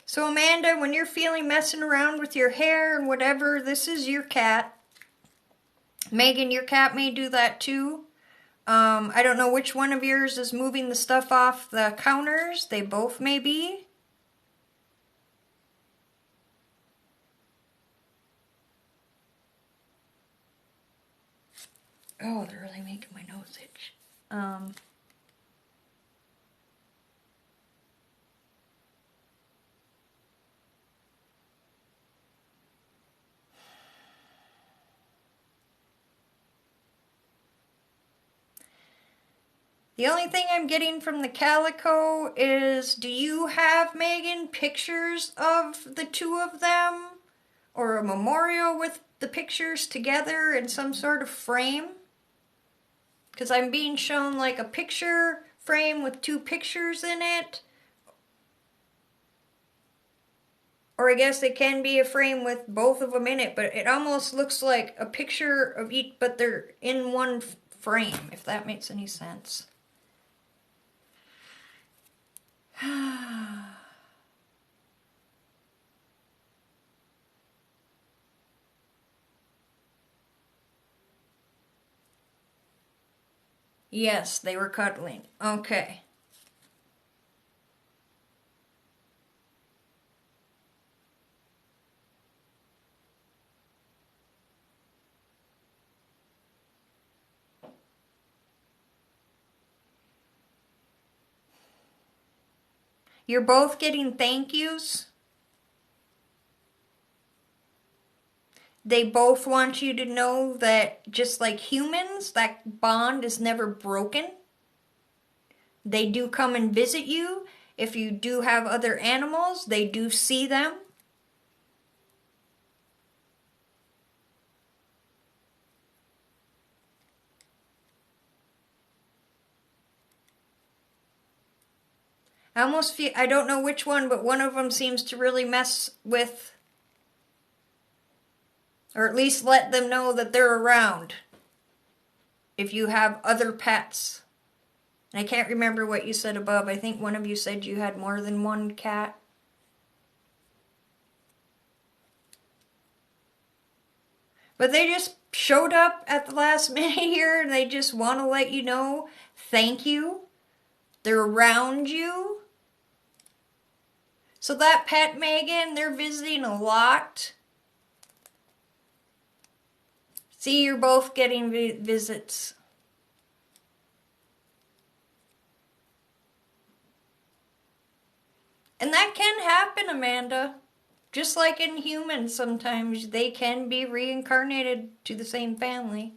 So Amanda, when you're feeling messing around with your hair and whatever, this is your cat. Megan, your cat may do that too. I don't know which one of yours is moving the stuff off the counters. They both may be. Oh, they're really making my nose itch. The only thing I'm getting from the calico is, do you have, Megan, pictures of the two of them? Or a memorial with the pictures together in some sort of frame? Because I'm being shown like a picture frame with two pictures in it. Or I guess it can be a frame with both of them in it, but it almost looks like a picture of each, but they're in one frame, if that makes any sense. Yes, they were cuddling. Okay. You're both getting thank yous. They both want you to know that just like humans, that bond is never broken. They do come and visit you. If you do have other animals, they do see them. I almost feel, I don't know which one, but one of them seems to really mess with, or at least let them know that they're around if you have other pets. And I can't remember what you said above. I think one of you said you had more than one cat. But they just showed up at the last minute here and they just want to let you know, thank you. They're around you. So that pet, Megan, they're visiting a lot. See, you're both getting visits. And that can happen, Amanda. Just like in humans, sometimes they can be reincarnated to the same family.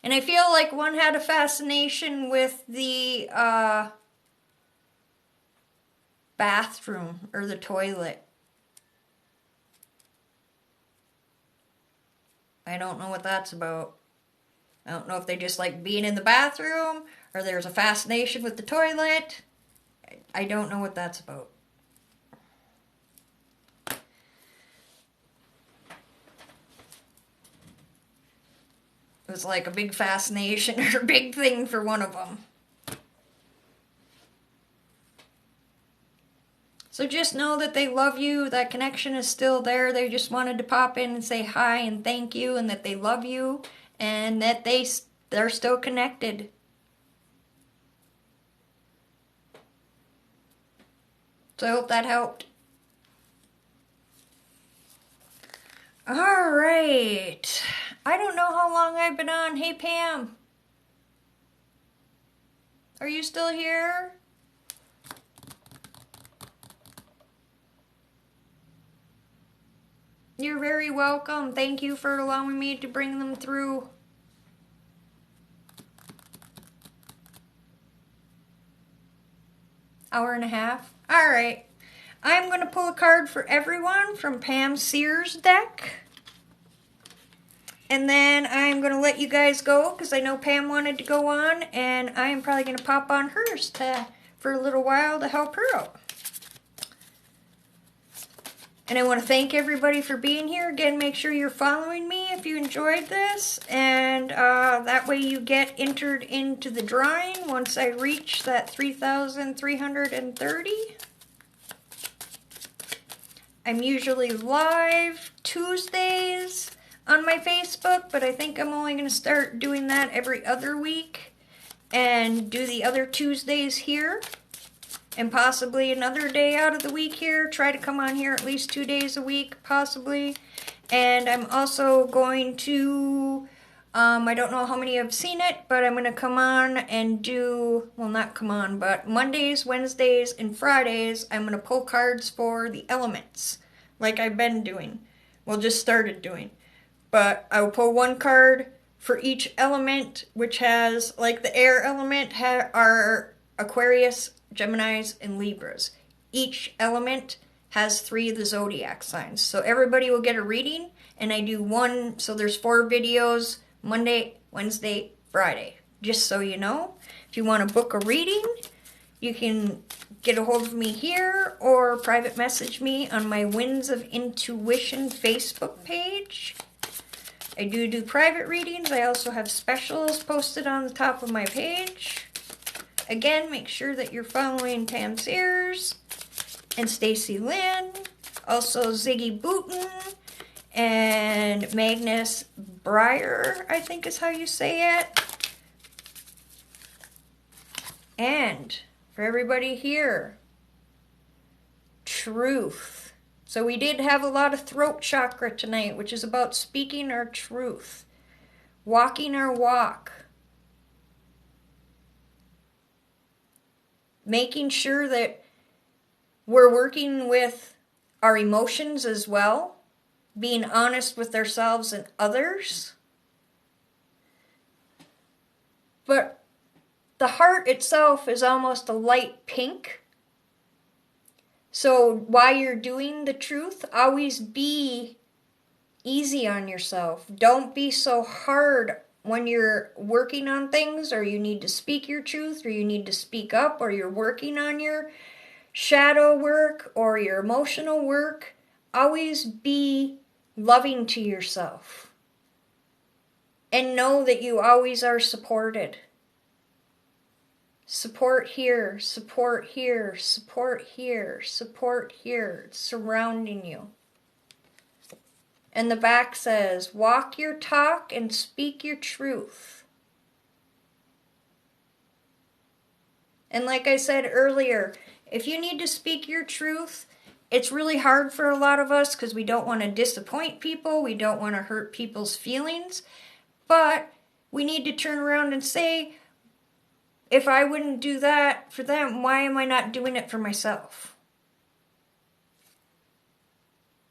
And I feel like one had a fascination with the bathroom or the toilet. I don't know what that's about. I don't know if they just like being in the bathroom or there's a fascination with the toilet. I don't know what that's about. It was like a big fascination or a big thing for one of them. So just know that they love you, that connection is still there. They just wanted to pop in and say hi and thank you and that they love you and that they're still connected. So I hope that helped. All right. I don't know how long I've been on. Hey, Pam. Are you still here? You're very welcome. Thank you for allowing me to bring them through. Hour and a half. All right. I'm going to pull a card for everyone from Pam Sears' deck. And then I'm going to let you guys go because I know Pam wanted to go on. And I am probably going to pop on hers for a little while to help her out. And I want to thank everybody for being here. Again, make sure you're following me if you enjoyed this. And that way you get entered into the drawing once I reach that 3,330. I'm usually live Tuesdays on my Facebook, but I think I'm only going to start doing that every other week and do the other Tuesdays here. And possibly another day out of the week here. Try to come on here at least 2 days a week, possibly. And I'm also going to, I don't know how many have seen it, but I'm going to come on and do, well, not come on, but Mondays, Wednesdays, and Fridays, I'm going to pull cards for the elements, like I've been doing. Well, just started doing. But I will pull one card for each element, which has, like the air element, are Aquarius, Geminis, and Libras. Each element has 3 of the zodiac signs. So everybody will get a reading, and I do one, so there's 4 videos, Monday, Wednesday, Friday. Just so you know, if you want to book a reading, you can get a hold of me here or private message me on my Winds of Intuition Facebook page. I do private readings. I also have specials posted on the top of my page. Again, make sure that you're following Pam Sears and Stacy Lynn, also Ziggy Booten and Magnus Breyer, I think is how you say it. And for everybody here, truth. So we did have a lot of throat chakra tonight, which is about speaking our truth, walking our walk. Making sure that we're working with our emotions as well, being honest with ourselves and others. But the heart itself is almost a light pink. So while you're doing the truth, always be easy on yourself. Don't be so hard when you're working on things, or you need to speak your truth, or you need to speak up, or you're working on your shadow work or your emotional work. Always be loving to yourself. And know that you always are supported. Support here, support here, support here, support here. It's surrounding you. And the back says, walk your talk and speak your truth. And like I said earlier, if you need to speak your truth, it's really hard for a lot of us because we don't want to disappoint people. We don't want to hurt people's feelings. But we need to turn around and say, if I wouldn't do that for them, why am I not doing it for myself?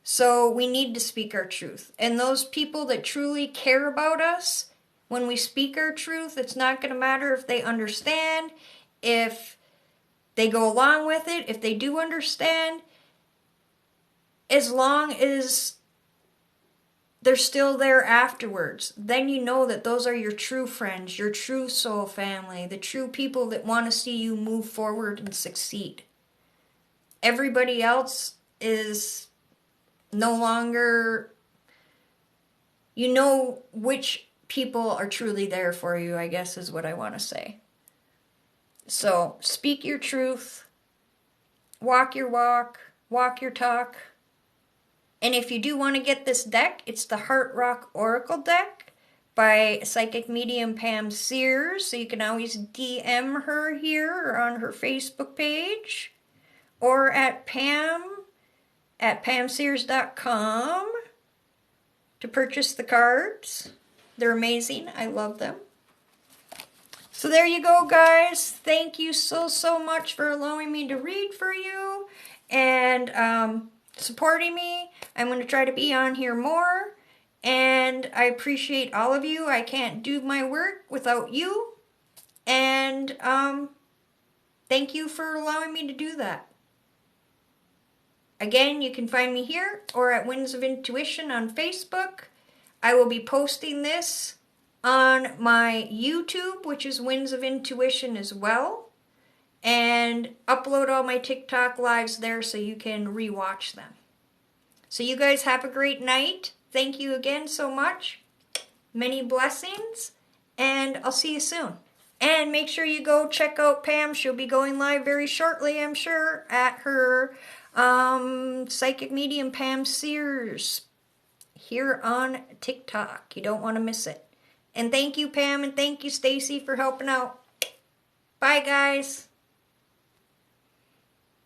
So we need to speak our truth. And those people that truly care about us, when we speak our truth, it's not going to matter if they understand, if they go along with it, if they do understand, as long as they're still there afterwards. Then you know that those are your true friends, your true soul family, the true people that want to see you move forward and succeed. Everybody else is no longer, you know which people are truly there for you, I guess is what I want to say. So speak your truth, walk your walk, walk your talk. And if you do want to get this deck, it's the Heart Rock Oracle deck by psychic medium Pam Sears. So you can always DM her here or on her Facebook page or at pamsears.com to purchase the cards. They're amazing. I love them. So there you go, guys. Thank you so much for allowing me to read for you and supporting me. I'm going to try to be on here more, and I appreciate all of you. I can't do my work without you, and thank you for allowing me to do that. Again, you can find me here or at Winds of Intuition on Facebook. I will be posting this on my YouTube, which is Winds of Intuition as well, and upload all my TikTok lives there so you can rewatch them. So you guys have a great night. Thank you again so much. Many blessings, and I'll see you soon. And make sure you go check out Pam. She'll be going live very shortly, I'm sure, at her psychic medium Pam Sears here on TikTok. You don't want to miss it. And thank you, Pam, and thank you, Stacy, for helping out. Bye, guys.